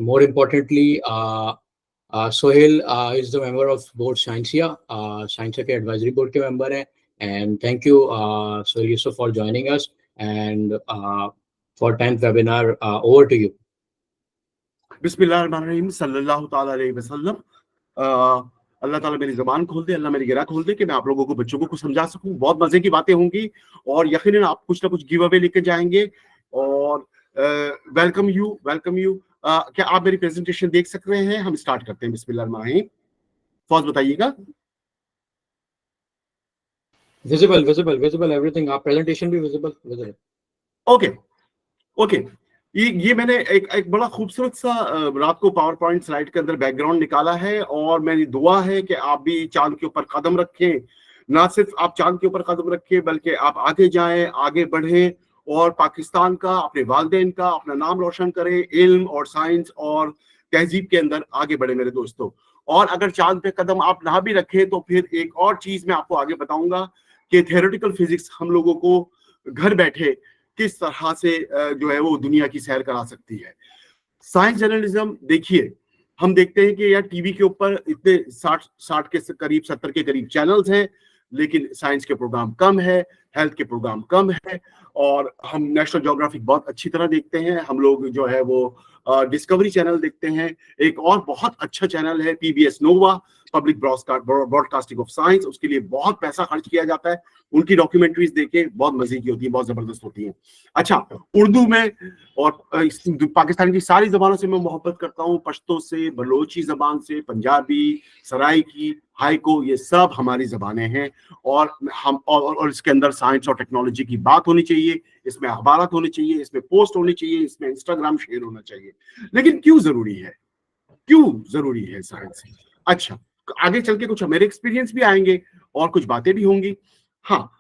more importantly, Sohail is the member of board Scientia, Scientia के advisory board के member हैं. And thank you, Sohail Yusuf, for joining us. And for 10th webinar, over to you. बिस्मिल्लाहिर्रहमानिर्रहीम सल्लल्लाहु ताला अलैहि वसल्लम। अल्लाह ताला मेरी ज़बान खोल दे, अल्लाह मेरी गिरा खोल दे कि मैं आप लोगों को, बच्चों को समझा सकूं। बहुत मजे की बातें होंगी और यकीनन आप कुछ ना कुछ गिव अवे लेके जाएंगे। और वेलकम यू। क्या आप मेरी प्रेजेंटेशन देख सक रहे हैं? हम स्टार्ट करते हैं। बिस्मिल्लाहिर्रहमानिर्रहीम। फौज बताइएगा। Visible everything. आप presentation भी visible. ओके। ये मैंने एक बड़ा खूबसूरत सा रात को पावर पॉइंट स्लाइड के अंदर बैकग्राउंड निकाला है और मेरी दुआ है कि आप भी चांद के ऊपर कदम रखें। ना सिर्फ आप चांद के ऊपर कदम रखें बल्कि आप आगे जाएं, आगे बढ़ें और पाकिस्तान का, अपने वालिदैन का, अपना नाम रोशन करें, इल्म और साइंस और तहजीब के अंदर आगे बढ़े मेरे दोस्तों। और अगर चांद पे कदम आप ना भी रखें तो फिर एक और चीज मैं आपको आगे बताऊंगा कि थियोरेटिकल फिजिक्स हम लोगों को घर बैठे किस तरह से जो है वो दुनिया की सैर करा सकती है। साइंस जर्नलिज्म देखिए, हम देखते हैं कि यार टीवी के ऊपर इतने 60 के करीब 70 के करीब चैनल्स हैं, लेकिन साइंस के प्रोग्राम कम है, हेल्थ के प्रोग्राम कम है। और हम नेशनल ज्योग्राफिक बहुत अच्छी तरह देखते हैं, हम लोग जो है वो डिस्कवरी चैनल देखते हैं। एक और बहुत अच्छा चैनल है PBS Nova, public broadcasting of science, उसके लिए बहुत पैसा खर्च किया जाता है। उनकी डॉक्यूमेंट्रीज देखे, बहुत मजे की होती है, बहुत जबरदस्त होती है। अच्छा, उर्दू में और पाकिस्तान की सारी जबानों से मैं मोहब्बत करता हूँ, पश्तो से, बलोची जबान से, पंजाबी, सराइकी, हाइको, ये सब हमारी जबानें हैं। और हम और इसके अंदर साइंस और टेक्नोलॉजी की बात होनी चाहिए, इसमें अखबारात होने चाहिए, इसमें पोस्ट होनी चाहिए, इसमें इंस्टाग्राम शेयर होना चाहिए। लेकिन क्यों जरूरी है साइंस? अच्छा, आगे चल के कुछ मेरे एक्सपीरियंस भी आएंगे और कुछ बातें भी होंगी। हाँ,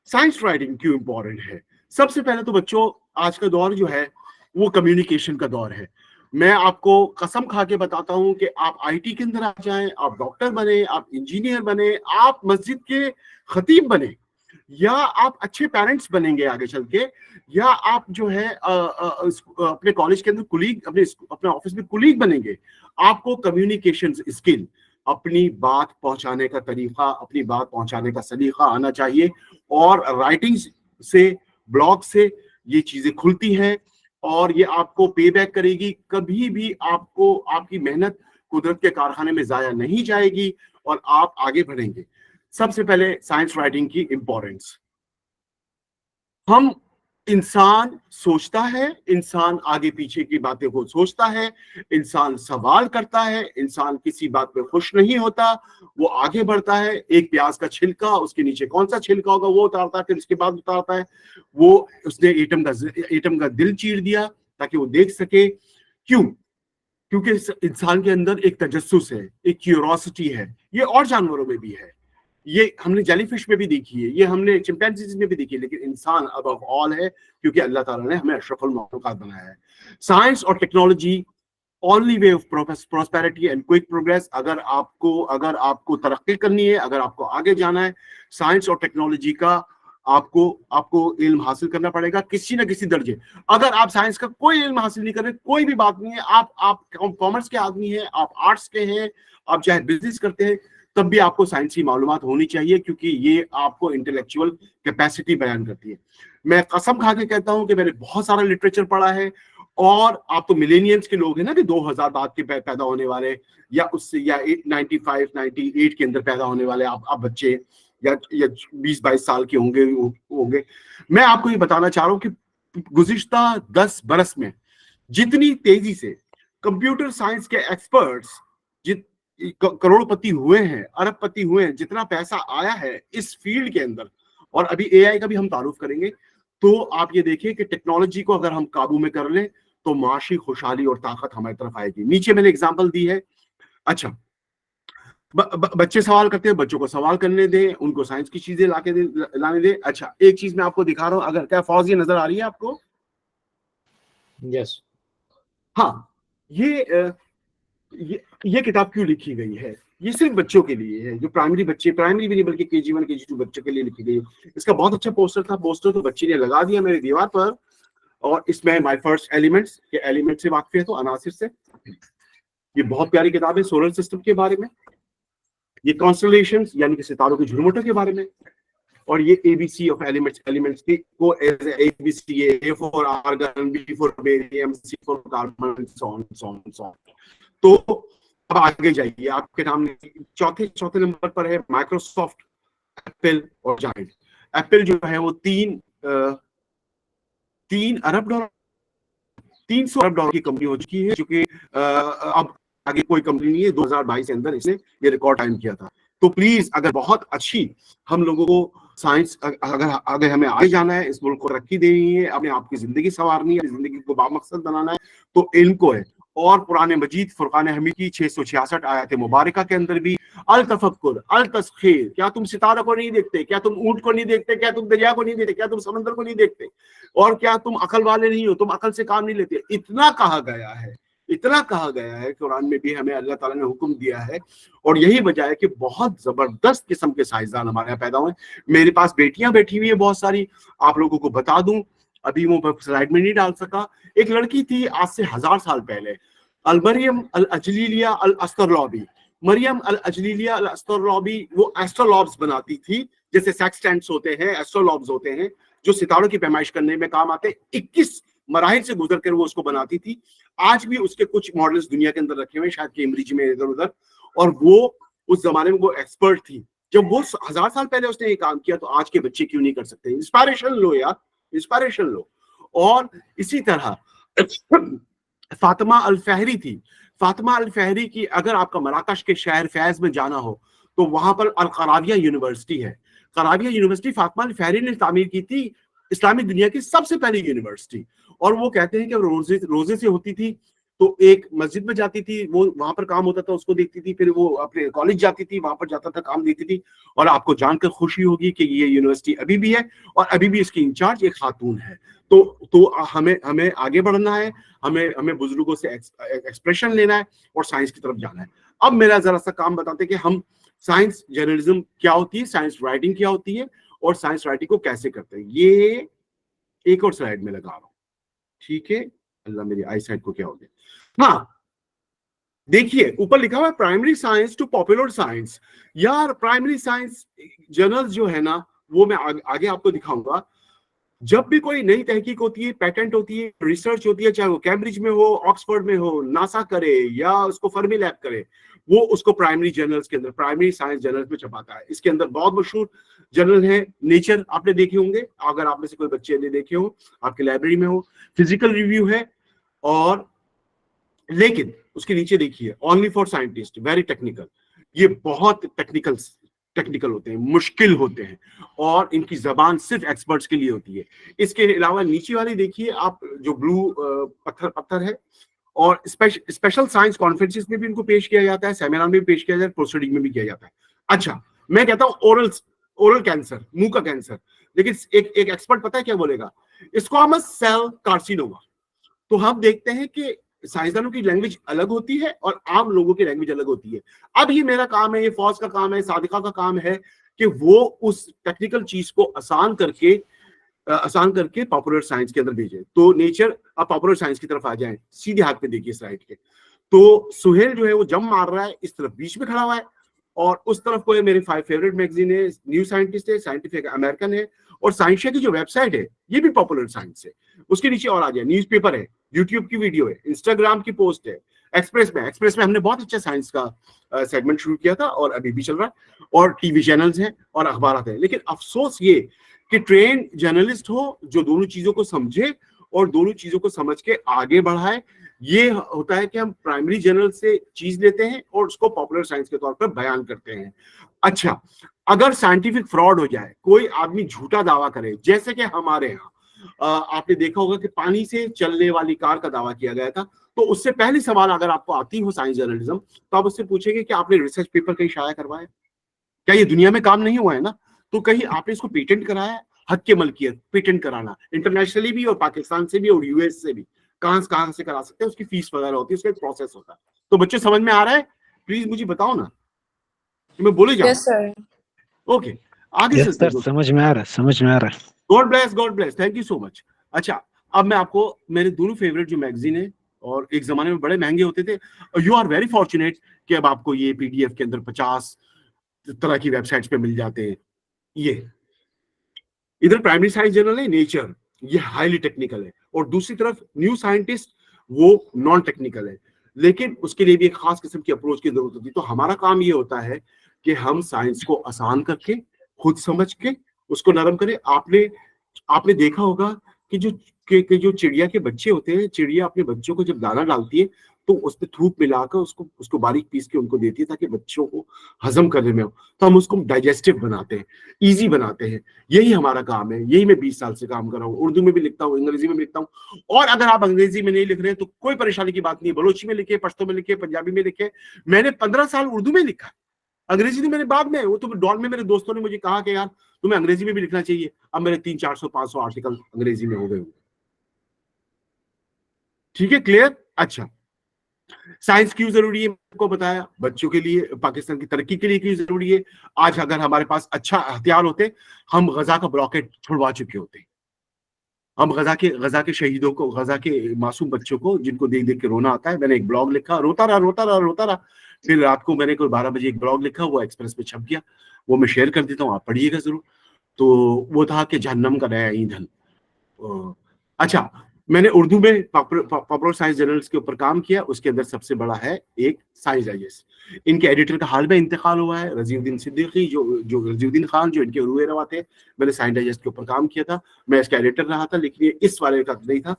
साइंस राइटिंग क्यों इंपॉर्टेंट है? सबसे पहले तो बच्चों, आज का दौर जो है वो कम्युनिकेशन का दौर है। मैं आपको कसम खा के बताता हूं कि आप IT के अंदर आ जाएं, आप डॉक्टर बने, आप इंजीनियर बने, आप मस्जिद के खतीब बने, या आप अच्छे पेरेंट्स बनेंगे आगे चल के, या आप जो है अपने कॉलेज के अंदर कुलीग, अपने ऑफिस में कुलीग बनेंगे। आपको कम्युनिकेशन स्किल, अपनी बात पहुंचाने का तरीका, अपनी बात पहुंचाने का सलीका आना चाहिए। और राइटिंग से, ब्लॉग से ये चीजें खुलती हैं और ये आपको पे बैक करेगी। कभी भी आपको, आपकी मेहनत कुदरत के कारखाने में जाया नहीं जाएगी और आप आगे बढ़ेंगे। सबसे पहले साइंस राइटिंग की इंपॉर्टेंस। हम, इंसान सोचता है, इंसान आगे पीछे की बातें को सोचता है, इंसान सवाल करता है, इंसान किसी बात पे खुश नहीं होता, वो आगे बढ़ता है। एक प्याज का छिलका, उसके नीचे कौन सा छिलका होगा वो उतारता है, फिर उसके बाद उतारता है वो उसने एटम का दिल चीर दिया ताकि वो देख सके। क्यों? क्योंकि इंसान के अंदर एक तजस्सुस है, एक क्यूरोसिटी है। ये और जानवरों में भी है, ये हमने जेलीफिश में भी देखी है, ये हमने चिंपैंजीज में भी देखी है, लेकिन इंसान अबव ऑल है क्योंकि अल्लाह ताला ने हमें अशरफुल मखलूकात बनाया है। साइंस और technology only way of prosperity and quick progress. अगर आपको तरक्की करनी है, अगर आपको आगे जाना है, साइंस और टेक्नोलॉजी का आपको इल्म हासिल करना पड़ेगा किसी ना किसी दर्जे। अगर आप साइंस का कोई इल्म हासिल नहीं कर रहे, कोई भी बात नहीं है, आप कॉमर्स के आदमी हैं, आप आर्ट्स के हैं, आप चाहे बिजनेस करते हैं, तब भी आपको साइंस की मालूमात होनी चाहिए क्योंकि ये आपको इंटेलेक्चुअल कैपेसिटी बयान करती है। मैं कसम खा के कहता हूं कि मैंने बहुत सारा लिटरेचर पढ़ा है। और आप तो मिलेनियम्स के लोग हैं ना, कि 2000 बाद के पैदा होने वाले, या उससे, या 95 98 के अंदर पैदा होने वाले आप बच्चे, या 20-22 साल के होंगे। मैं आपको ये बताना चाह रहा हूं कि गुज़िश्ता 10 बरस में जितनी तेजी से कंप्यूटर साइंस के एक्सपर्ट्स करोड़पति हुए हैं, अरबपति हुए हैं, जितना पैसा आया है इस फील्ड के अंदर, और अभी AI का भी हम तारुफ करेंगे, तो आप ये देखिए कि टेक्नोलॉजी को अगर हम काबू में कर लें तो माशी खुशहाली और ताकत हमारी तरफ आएगी। नीचे मैंने एग्जांपल दी है। अच्छा, बच्चे सवाल करते हैं, बच्चों को सवाल करने दें, उनको साइंस की चीजें लाने दें। अच्छा, एक चीज मैं आपको दिखा रहा हूं, अगर क्या फौज ये नजर आ रही है आपको? यस। हाँ, ये किताब क्यों लिखी गई है? ये सिर्फ बच्चों के लिए है, जो प्राइमरी भी नहीं बल्कि KG1 KG2 बच्चों के लिए लिखी गई है। इसका बहुत अच्छा पोस्टर था, पोस्टर तो बच्ची ने लगा दिया मेरी दीवार पर, और इसमें माय फर्स्ट एलिमेंट्स के एलिमेंट से वाकफियत हो, अनासिर से। ये बहुत प्यारी किताब है सोलर सिस्टम के बारे में, ये कॉन्स्टलेशंस यानी कि सितारों के झुरमुटों के बारे में, और ये एबीसी ऑफ एलिमेंट्स, एलिमेंट्स की को ABC, A for argon, B for barium, C for carbon, so on so on so on. तो अब आगे जाइए, आपके सामने चौथे नंबर पर है माइक्रोसॉफ्ट, एप्पल और जायंट। एप्पल जो है वो 3 अरब डॉलर, 300 अरब डॉलर की कंपनी हो चुकी है, जो कि अब आगे कोई कंपनी नहीं है। 2022 के अंदर इसने ये रिकॉर्ड टाइम किया था। तो प्लीज, अगर बहुत अच्छी हम लोगों को साइंस, अगर हमें आगे जाना है, इस मुल्क को तरक्की देनी है, अपने आप की जिंदगी संवारनी है, जिंदगी को बामकसद बनाना है, तो इनको है। और कुरान मजीद फुरकान हमीद की 666 आयत मुबारका के अंदर भी अल तफक्कुर अल तस्खीर, क्या तुम सितारों को नहीं देखते, क्या तुम ऊंट को नहीं देखते, क्या तुम दरिया को नहीं देखते, क्या तुम समंदर को नहीं देखते, और क्या तुम अकल वाले नहीं हो, तुम अकल से काम नहीं लेते। इतना कहा गया है, इतना कहा गया है कुरान में भी, हमें अल्लाह ताला ने हुक्म दिया है। और यही वजह है कि बहुत जबरदस्त किस्म के साइंसदान हमारे यहाँ पैदा हुए। मेरे पास बेटियां बैठी हुई है बहुत सारी, आप लोगों को बता दूं, अभी वो स्लाइड में नहीं डाल सका। एक लड़की थी आज से 1000 साल पहले, मरियम अल अजलीलिया अल अस्त्रलॉबी। मरियम अल अजलीलिया अल अस्त्रलॉबी वो एस्ट्रोलॉब्स बनाती थी, जैसे सेक्सटेंट्स होते हैं, एस्ट्रोलॉब्स होते हैं, जो सितारों की पैमाइश करने में काम आते हैं। 21 मराहिल से गुजर कर वो उसको बनाती थी। आज भी उसके कुछ मॉडल्स दुनिया के अंदर रखे हुए, शायद कैम्ब्रिज में, इधर उधर। और वो उस जमाने में वो एक्सपर्ट थी। जब वो 1000 साल पहले उसने ये काम किया, तो आज के बच्चे क्यों नहीं कर सकते? इंस्पायरेशन लो यार, इंस्पायरेशन लो। और इसी तरह फातिमा अल फहरी थी। फातिमा अल फहरी की, अगर आपका मराकश के शहर फैज में जाना हो, तो वहां पर अल कराविया यूनिवर्सिटी है। कराविया यूनिवर्सिटी फातिमा अल फहरी ने तामीर की थी, इस्लामी दुनिया की सबसे पहली यूनिवर्सिटी। और वो कहते हैं कि रोजे से होती थी, तो एक मस्जिद में जाती थी, वो वहां पर काम होता था, उसको देखती थी, फिर वो अपने कॉलेज जाती थी, वहां पर जाता था, काम देखती थी। और आपको जानकर खुशी होगी कि ये यूनिवर्सिटी अभी भी है, और अभी भी इसकी इंचार्ज एक खातून है। तो हमें आगे बढ़ना है, हमें बुजुर्गों से एक्सप्रेशन लेना है और साइंस की तरफ जाना है। अब मेरा जरा सा काम बताते कि हम साइंस जर्नलिज्म क्या होती है, साइंस राइटिंग क्या होती है, और साइंस राइटिंग को कैसे करते हैं। ये एक और स्लाइड में लगा रहा हूं, ठीक है? अल्लाह मेरी आई साइड को क्या हो गया। हाँ, देखिए ऊपर लिखा हुआ है primary science to popular science. यार प्राइमरी साइंस जर्नल्स जो है ना, वो मैं आगे आपको दिखाऊंगा। जब भी कोई नई तहकीक होती है, पेटेंट होती है, रिसर्च होती है, चाहे वो कैम्ब्रिज में हो, ऑक्सफोर्ड में हो, नासा करे या उसको फर्मी लैब करे, वो उसको प्राइमरी जर्नल्स के अंदर, प्राइमरी साइंस जर्नल्स में छपाता है। इसके अंदर बहुत मशहूर जर्नल है नेचर, आपने देखे होंगे, अगर आप में से कोई बच्चे ने देखे हो, आपकी लाइब्रेरी में हो। फिजिकल रिव्यू है, और लेकिन उसके नीचे देखिए only for scientist, very technical. ये बहुत टेक्निकल होते हैं, मुश्किल होते हैं, और इनकी जबान सिर्फ एक्सपर्ट्स के लिए होती है। इसके अलावा नीचे वाली देखिए आप, जो ब्लू पत्थर है, और स्पेशल साइंस कॉन्फ्रेंसेस में भी इनको पेश किया जाता है, सेमिनार में भी पेश किया जाता है, प्रोसीडिंग में भी किया जाता है। अच्छा, मैं कहता हूँ ओरल कैंसर, मुंह का कैंसर, लेकिन एक एक्सपर्ट पता है क्या बोलेगा? Squamous cell carcinoma. तो हम देखते हैं कि साइंसदानों की लैंग्वेज अलग होती है और आम लोगों की लैंग्वेज अलग होती है। अब ये मेरा काम है, ये फौज का काम है, सादिका का काम है कि वो उस टेक्निकल चीज को आसान करके पॉपुलर साइंस के अंदर भेजे। तो नेचर, अब पॉपुलर साइंस की तरफ आ जाए, सीधे हाथ पे देखिए स्लाइड के। तो सुहेल जो है वो जंप मार रहा है, इस तरफ बीच में खड़ा हुआ है, और उस तरफ को मेरे 5 फेवरेट मैगजीन है, न्यू साइंटिस्ट है, साइंटिफिक अमेरिकन है, और साइंशिया की जो वेबसाइट है ये भी पॉपुलर साइंस है। उसके नीचे और आ जाए, न्यूज़पेपर है, यूट्यूब की वीडियो है, इंस्टाग्राम की पोस्ट है, एक्सप्रेस में हमने बहुत अच्छा साइंस का सेगमेंट शुरू किया था और अभी भी चल रहा है, और टीवी चैनल्स हैं और अखबार हैं। लेकिन अफसोस ये कि ट्रेन जर्नलिस्ट हो जो दोनों चीजों को समझे और दोनों चीजों को समझ के आगे बढ़ाए। ये होता है कि हम प्राइमरी जर्नल से चीज लेते हैं और उसको पॉपुलर साइंस के तौर पर बयान करते हैं। अच्छा, अगर साइंटिफिक फ्रॉड हो जाए, कोई आदमी झूठा दावा करे, जैसे कि हमारे यहाँ आपने देखा होगा कि पानी से चलने वाली कार का दावा किया गया था, तो उससे पहले सवाल अगर आपको आती हो साइंस जर्नलिज्म, तो आप उससे पूछेंगे कि आपने रिसर्च पेपर कहीं शाया करवाया? क्या ये दुनिया में काम नहीं हुआ है ना? तो कहीं आपने इसको पेटेंट कराया? हक के मलकियत पेटेंट कराना इंटरनेशनली भी और पाकिस्तान से भी और यूएस से भी कहां से करा सकते हैं, उसकी फीस वगैरह होती है, उसका एक प्रोसेस होता है। तो बच्चे समझ में आ रहा है? प्लीज मुझे बताओ ना, मैं बोले जाऊं? Yes sir. ओके, आगे चलते हैं। समझ में आ रहा है। God bless, thank you so much. अच्छा, अब मैं आपको मेरे दोनों फेवरेट जो मैगजीन है, और एक जमाने में बड़े महंगे होते थे, यू आर वेरी फॉर्चुनेट कि अब आपको ये पीडीएफ के अंदर 50 तरह की वेबसाइट्स पे मिल जाते हैं। ये इधर प्राइमरी साइंस जर्नल है नेचर, ये हाईली टेक्निकल है, और दूसरी तरफ न्यू साइंटिस्ट वो नॉन टेक्निकल है, लेकिन उसके लिए भी एक खास किस्म की अप्रोच की जरूरत होती है। तो हमारा काम ये होता है कि हम साइंस को आसान करके, खुद समझ के उसको नरम करें। आपने आपने देखा होगा कि जो चिड़िया के बच्चे होते हैं, चिड़िया अपने बच्चों को जब दाना डालती है तो उसमें थूक मिलाकर उसको उसको बारीक पीस के उनको देती है ताकि बच्चों को हजम करने में हो। तो हम उसको डाइजेस्टिव बनाते हैं, इजी बनाते हैं। यही हमारा काम है, यही मैं 20 साल से काम कर रहा हूँ। उर्दू में भी लिखता हूँ, अंग्रेजी में भी लिखता हूँ, और अगर आप अंग्रेजी में नहीं लिख रहे हैं तो कोई परेशानी की बात नहीं है। बलोची में लिखे, पश्तो में लिखे, पंजाबी में लिखे। मैंने 15 साल उर्दू में लिखा, अंग्रेजी तो मेरे बाद में। वो तो डॉन में मेरे दोस्तों ने मुझे कहा कि यार तुम्हें अंग्रेजी में भी लिखना चाहिए। अब मेरे 300-400-500 आर्टिकल अंग्रेजी में हो गए। ठीक है, क्लियर? अच्छा, साइंस क्यों जरूरी है आपको बताया, बच्चों के लिए, पाकिस्तान की तरक्की के लिए क्यों जरूरी है। आज अगर हमारे पास अच्छा हथियार होते, हम गजा का रॉकेट छुड़वा चुके होते। हम गजा के शहीदों को, गजा के मासूम बच्चों को, जिनको देख देख के रोना आता है। मैंने एक ब्लॉग लिखा, रोता रहा रोता रहा रोता रहा। फिर रात को मैंने कोई 12 बजे एक ब्लॉग लिखा, वो एक्सप्रेस पे छप गया। वो मैं शेयर कर देता हूँ, आप पढ़िएगा जरूर। तो वो था कि जहन्नम का नया ईंधन। अच्छा, मैंने उर्दू में पॉपुलर साइंस जर्नल्स के ऊपर काम किया। उसके अंदर सबसे बड़ा है एक साइंस डाइजेस्ट। इनके एडिटर का हाल में इंतकाल हुआ है, रजीउद्दीन सिद्दीकी, जो रजीउद्दीन खान, जो इनके रूए रवा थे। मैंने साइंस डाइजेस्ट के ऊपर काम किया था, मैं इसका एडिटर रहा था, लेकिन ये इस वाले का नहीं था।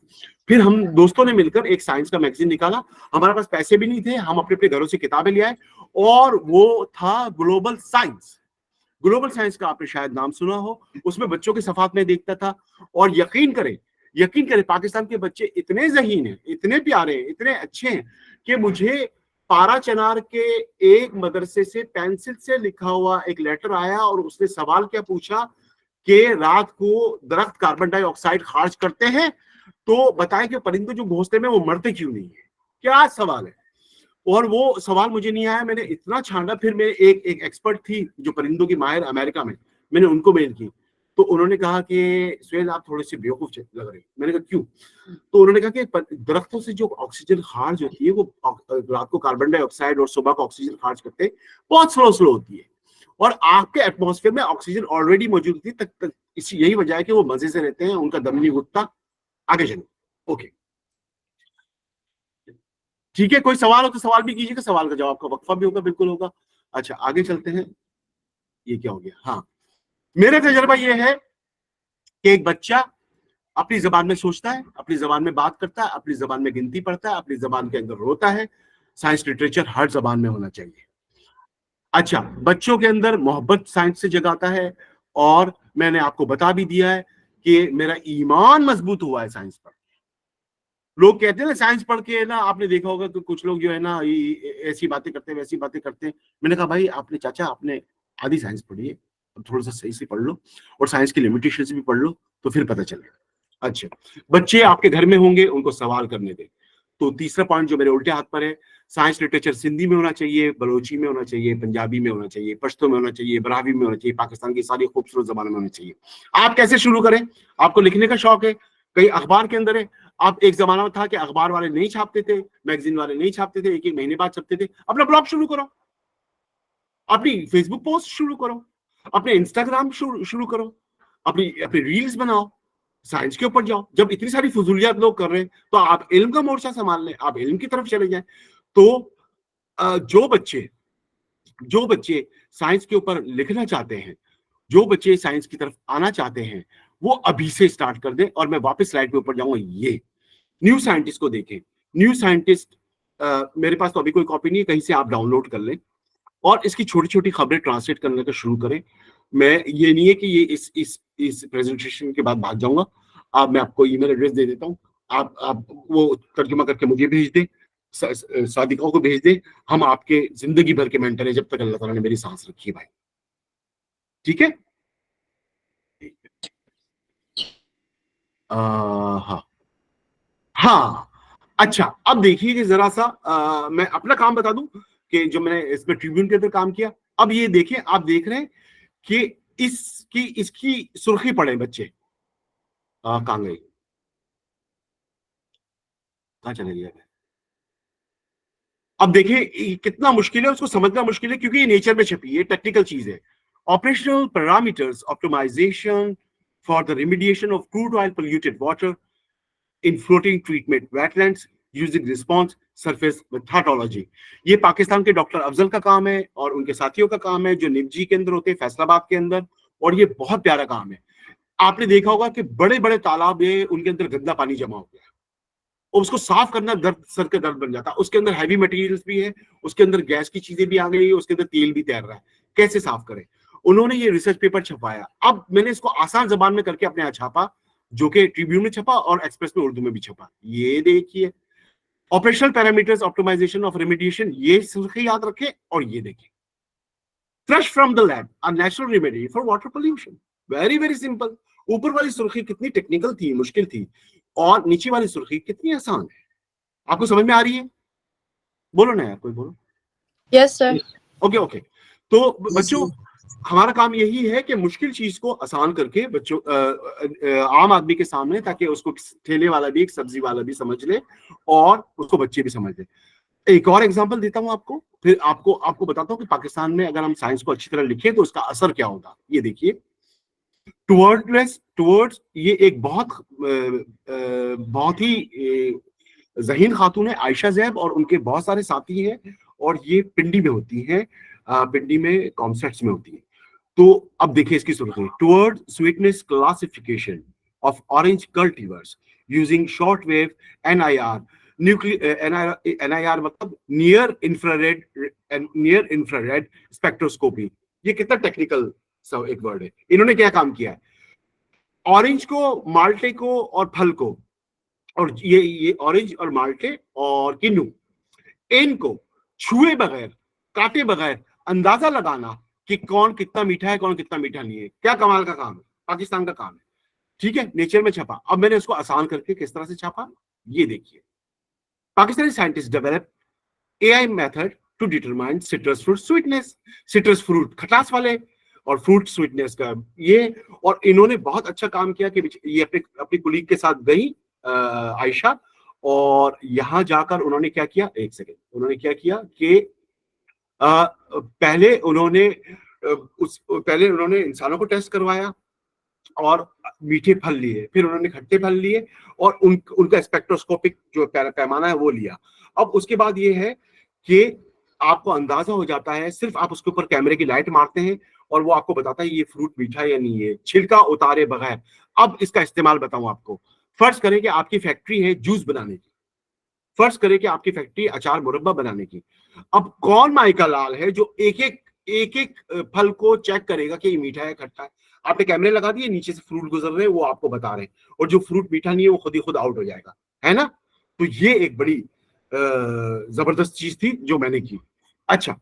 फिर हम दोस्तों ने मिलकर एक साइंस का मैगजीन निकाला। हमारे पास पैसे भी नहीं थे, हम अपने अपने घरों से किताबें ले आए, और वो था ग्लोबल साइंस। ग्लोबल साइंस का आपने शायद नाम सुना हो। उसमें बच्चों के सफात में देखता था, और यकीन करें पाकिस्तान के बच्चे इतने ज़हीन हैं, इतने प्यारे हैं, इतने अच्छे हैं कि मुझे पारा चनार के एक मदरसे से पेंसिल से लिखा हुआ एक लेटर आया, और उसने सवाल क्या पूछा कि रात को दरख्त कार्बन डाइऑक्साइड खारिज करते हैं, तो बताएं कि परिंदे जो घोंसले में वो मरते क्यों नहीं है। क्या सवाल है। और वो सवाल मुझे नहीं आया, मैंने इतना छांटा। फिर मैं एक एक्सपर्ट थी जो परिंदों की माहिर अमेरिका में, मैंने उनको मेल की। तो उन्होंने कहा कि सुहेल आप थोड़े से बेवकूफ लग रहे हैं। मैंने कहा क्यों? तो उन्होंने कहा कि दरख्तों से जो ऑक्सीजन खारिज होती है, वो रात को कार्बन डाइऑक्साइड और सुबह को ऑक्सीजन खारिज करते हैं, बहुत स्लो होती है। और आपके एटमॉस्फेयर में ऑक्सीजन ऑलरेडी मौजूद होती है, तक इसी यही वजह है कि वो मजे से रहते हैं, उनका दम नहीं घुटता। आगे चलो। ओके, ठीक है, कोई सवाल हो तो सवाल भी कीजिएगा, सवाल का जवाब का वक्फा भी होगा, बिल्कुल होगा। अच्छा, आगे चलते हैं। ये क्या हो गया? हाँ, मेरा तजर्बा ये है कि एक बच्चा अपनी जबान में सोचता है, अपनी जबान में बात करता है, अपनी जबान में गिनती पढ़ता है, अपनी जबान के अंदर रोता है। साइंस लिटरेचर हर जबान में होना चाहिए। अच्छा, बच्चों के अंदर मोहब्बत साइंस से जगाता है, और मैंने आपको बता भी दिया है कि मेरा ईमान मजबूत हुआ है साइंस पर। लोग कहते हैं ना साइंस पढ़ के ना, आपने देखा होगा कि कुछ लोग जो है ना ऐसी बातें करते हैं, वैसी बातें करते हैं। मैंने कहा भाई आपने, चाचा आपने आधी साइंस पढ़ी है, अब थोड़ा सा सही से पढ़ लो, और साइंस की लिमिटेशंस भी पढ़ लो, तो फिर पता चलेगा। अच्छा, बच्चे आपके घर में होंगे, उनको सवाल करने दें। तो तीसरा पॉइंट जो मेरे उल्टे हाथ पर है, साइंस लिटरेचर सिंधी में होना चाहिए, बलोची में होना चाहिए, पंजाबी में होना चाहिए, पश्तो में होना चाहिए, बरावी में होना चाहिए, पाकिस्तान की सारी खूबसूरत जबानों में होनी चाहिए। आप कैसे शुरू करें? आपको लिखने का शौक है, कहीं अखबार के अंदर है। आप, एक जमाना था कि अखबार वाले नहीं छापते थे, मैगजीन वाले नहीं छापते थे, एक एक महीने बाद छपते थे। अपना ब्लॉग शुरू करो, अपनी फेसबुक पोस्ट शुरू करो, अपने इंस्टाग्राम शुरू करो, अपनी अपनी रील्स बनाओ, साइंस के ऊपर जाओ। जब इतनी सारी फजूलियात लोग कर रहे हैं, तो आप इल्म का मोर्चा संभाल लें, आप इल्म की तरफ चले जाएं। तो जो बच्चे साइंस के ऊपर लिखना चाहते हैं, जो बच्चे साइंस की तरफ आना चाहते हैं, वो अभी से स्टार्ट कर दें। और मैं वापस स्लाइड पे ऊपर जाऊंगा। ये न्यू साइंटिस्ट को देखें। न्यू साइंटिस्ट, मेरे पास तो अभी कोई कॉपी नहीं है, कहीं से आप डाउनलोड कर लें, और इसकी छोटी छोटी खबरें ट्रांसलेट करने का शुरू करें। मैं, ये नहीं है कि ये इस प्रेजेंटेशन के बाद भाग जाऊंगा। आप, मैं आपको ईमेल एड्रेस दे देता हूँ, आप वो तर्जुमा करके मुझे भेज दें, सादिका को भेज दें। हम आपके जिंदगी भर के मेंटर हैं, जब तक अल्लाह ताला ने मेरी सांस रखी है भाई। ठीक है? हाँ हाँ। अच्छा, अब देखिए कि जरा सा मैं अपना काम बता दूं कि जो मैंने इसमें ट्रिब्यून के अंदर काम किया। अब ये देखें, आप देख रहे हैं कि इसकी इसकी सुर्खी पड़े बच्चे। कहाँ गई? कहाँ चले गया? अब देखिए कितना मुश्किल है, उसको समझना मुश्किल है क्योंकि ये नेचर में छपी है, टेक्निकल चीज है। Operational parameters optimization for the remediation of crude oil polluted water in floating treatment wetlands using response surface methodology. ये पाकिस्तान के डॉक्टर अफजल का काम है और उनके साथियों का काम है जो निमजी के अंदर होते हैं, फैसलाबाद के अंदर, और ये बहुत प्यारा काम है। आपने देखा होगा कि बड़े बड़े तालाब है, उनके अंदर गंदा पानी जमा हो गया है और उसको साफ करना दर्द, सर का दर्द बन जाता है। उसके अंदर हैवी मटेरियल्स भी है, उसके अंदर गैस की चीजें भी आ गई है, उसके अंदर तेल भी तैर रहा है, कैसे साफ करें। उन्होंने ये रिसर्च पेपर छपाया। अब मैंने इसको आसान जबान में करके अपने यहाँ छापा, जो कि ट्रिब्यून में छपा और एक्सप्रेस में उर्दू में भी छपा। ये देखिए, operational parameters optimisation of remediation, ये सुर्खी याद रखें, और ये देखिए, fresh from the lab a natural remedy for water pollution. Very very simple. ऊपर वाली सुर्खी कितनी टेक्निकल थी, मुश्किल थी, और नीचे वाली सुर्खी कितनी आसान है। आपको समझ में आ रही है? बोलो ना यार, कोई बोलो। Yes sir. Okay okay. तो बच्चों, हमारा काम यही है कि मुश्किल चीज को आसान करके बच्चों आम आदमी के सामने, ताकि उसको ठेले वाला भी, एक सब्जी वाला भी समझ ले और उसको बच्चे भी समझ ले। एक और एग्जांपल देता हूं आपको, फिर आपको बताता हूं कि पाकिस्तान में अगर हम साइंस को अच्छी तरह लिखें तो उसका असर क्या होगा। ये देखिए, टुवर्ड्स ये एक बहुत ही ज़हीन खातून है, आयशा जैब, और उनके बहुत सारे साथी हैं, और ये पिंडी में होती हैं, पिंडी में कॉमसेट्स में होती है। तो अब देखिए इसकी सुर्खी, toward sweetness classification of orange cultivars using short wave NIR, NIR मतलब नियर इंफ्रारेड स्पेक्ट्रोस्कोपी। ये कितना टेक्निकल सब एक वर्ड है। इन्होंने क्या काम किया है, ऑरेंज को, माल्टे को और फल को, और ये ऑरेंज और माल्टे और किन्नू, इनको छुए बगैर, काटे बगैर अंदाजा लगाना कि कौन कितना मीठा है, कौन कितना मीठा नहीं है। क्या कमाल का काम है, पाकिस्तान का काम है। ठीक है, नेचर में छपा। अब मैंने उसको आसान करके किस तरह से छापा, ये देखिए। Pakistani scientist develop AI method to determine citrus fruit sweetness. Citrus fruit खटास वाले और फ्रूट स्वीटनेस का ये, और इन्होंने बहुत अच्छा काम किया कि ये अपनी कुलीग के साथ गई आयशा, और यहां जाकर उन्होंने क्या किया, एक सेकेंड, उन्होंने क्या किया कि पहले उन्होंने इंसानों को टेस्ट करवाया और मीठे फल लिए, फिर उन्होंने खट्टे फल लिए, और उनका स्पेक्ट्रोस्कोपिक जो पैमाना है वो लिया। अब उसके बाद ये है कि आपको अंदाजा हो जाता है, सिर्फ आप उसके ऊपर कैमरे की लाइट मारते हैं और वो आपको बताता है ये फ्रूट मीठा या नहीं है, छिलका उतारे बगैर। अब इसका इस्तेमाल बताऊं आपको। फर्ज करें कि आपकी फैक्ट्री है जूस बनाने की, फर्ज करें कि आपकी फैक्ट्री अचार मुरब्बा बनाने की। अब कौन माइका लाल है जो एक एक फल को चेक करेगा कि ये मीठा है, खट्टा है? आपने कैमरे लगा दिए, नीचे से फ्रूट गुजर रहे हैं, वो आपको बता रहे हैं, और जो फ्रूट मीठा नहीं है वो खुद ही खुद आउट हो जाएगा, है ना। तो ये एक बड़ी जबरदस्त चीज थी जो मैंने की। अच्छा,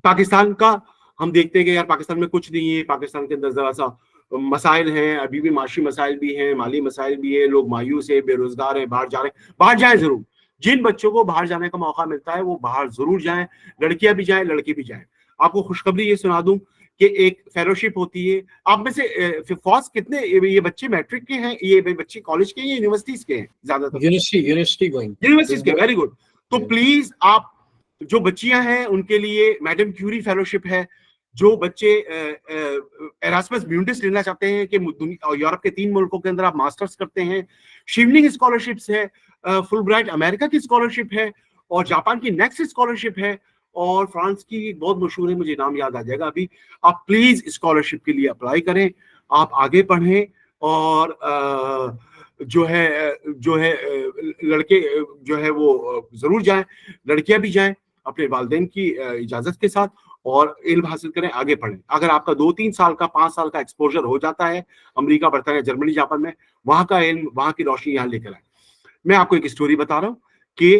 पाकिस्तान का हम देखते हैं कि यार पाकिस्तान में कुछ नहीं है, पाकिस्तान के अंदर जरा सा मसाइल हैं, अभी भी माशी मसाइल भी हैं, माली मसाइल भी है, लोग मायूस है, बेरोजगार है, बाहर जा रहे हैं। बाहर जाए जरूर, जिन बच्चों को बाहर जाने का मौका मिलता है वो बाहर जरूर जाएं, लड़कियां भी जाएं, लड़के भी जाएं। आपको खुशखबरी ये सुना दूं कि एक फेलोशिप होती है। आप में से फौज कितने ये बच्चे मैट्रिक के हैं, ये बच्चे कॉलेज के हैं, यूनिवर्सिटीज के हैं? ज्यादातर यूनिवर्सिटी गोइंग, यूनिवर्सिटीज के। Very good. तो प्लीज आप, जो बच्चियां हैं उनके लिए मैडम क्यूरी फेलोशिप है। जो बच्चे एरास्मस म्यूंडिस लेना चाहते हैं कि यूरोप के 3 मुल्कों के अंदर आप मास्टर्स करते हैं, शिवनिंग स्कॉलरशिप्स है, फुलब्राइट अमेरिका की स्कॉलरशिप है, और जापान की नेक्स्ट स्कॉलरशिप है, और फ्रांस की बहुत मशहूर है, मुझे नाम याद आ जाएगा अभी। आप प्लीज स्कॉलरशिप के लिए अप्लाई करें, आप आगे पढ़ें, और जो है लड़के जो है वो जरूर जाएं, लड़कियां भी जाएं अपने वालिदैन की इजाजत के साथ, और इल्म हासिल करें, आगे पढ़ें। अगर आपका 2-3 साल का, 5 साल का एक्सपोजर हो जाता है अमेरिका, बरतानिया, जर्मनी, जापान में, वहां का इल्म, वहां की रोशनी यहाँ लेकर आए। मैं आपको एक स्टोरी बता रहा हूँ कि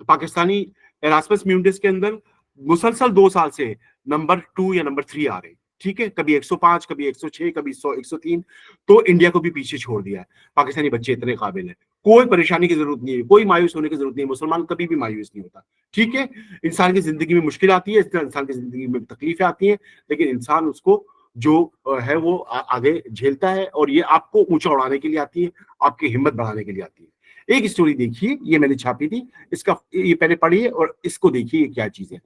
पाकिस्तानी एरास्मस म्यूंडिस के अंदर मुसलसल 2 साल से नंबर 2 या नंबर 3 आ रहे, ठीक है, कभी 105, कभी 106, कभी 100, 103। तो इंडिया को भी पीछे छोड़ दिया है। पाकिस्तानी बच्चे इतने काबिल है, कोई परेशानी की जरूरत नहीं है, कोई मायूस होने की जरूरत नहीं है। मुसलमान कभी भी मायूस नहीं होता, ठीक है। इंसान की जिंदगी में मुश्किल आती है, इंसान की जिंदगी में तकलीफें आती हैं, लेकिन इंसान उसको जो है वो आगे झेलता है, और ये आपको ऊंचा उड़ाने के लिए आती है, आपकी हिम्मत बढ़ाने के लिए आती है। एक स्टोरी देखिए, ये मैंने छापी थी, इसका ये पहले पढ़िए और इसको देखिए ये क्या चीज है।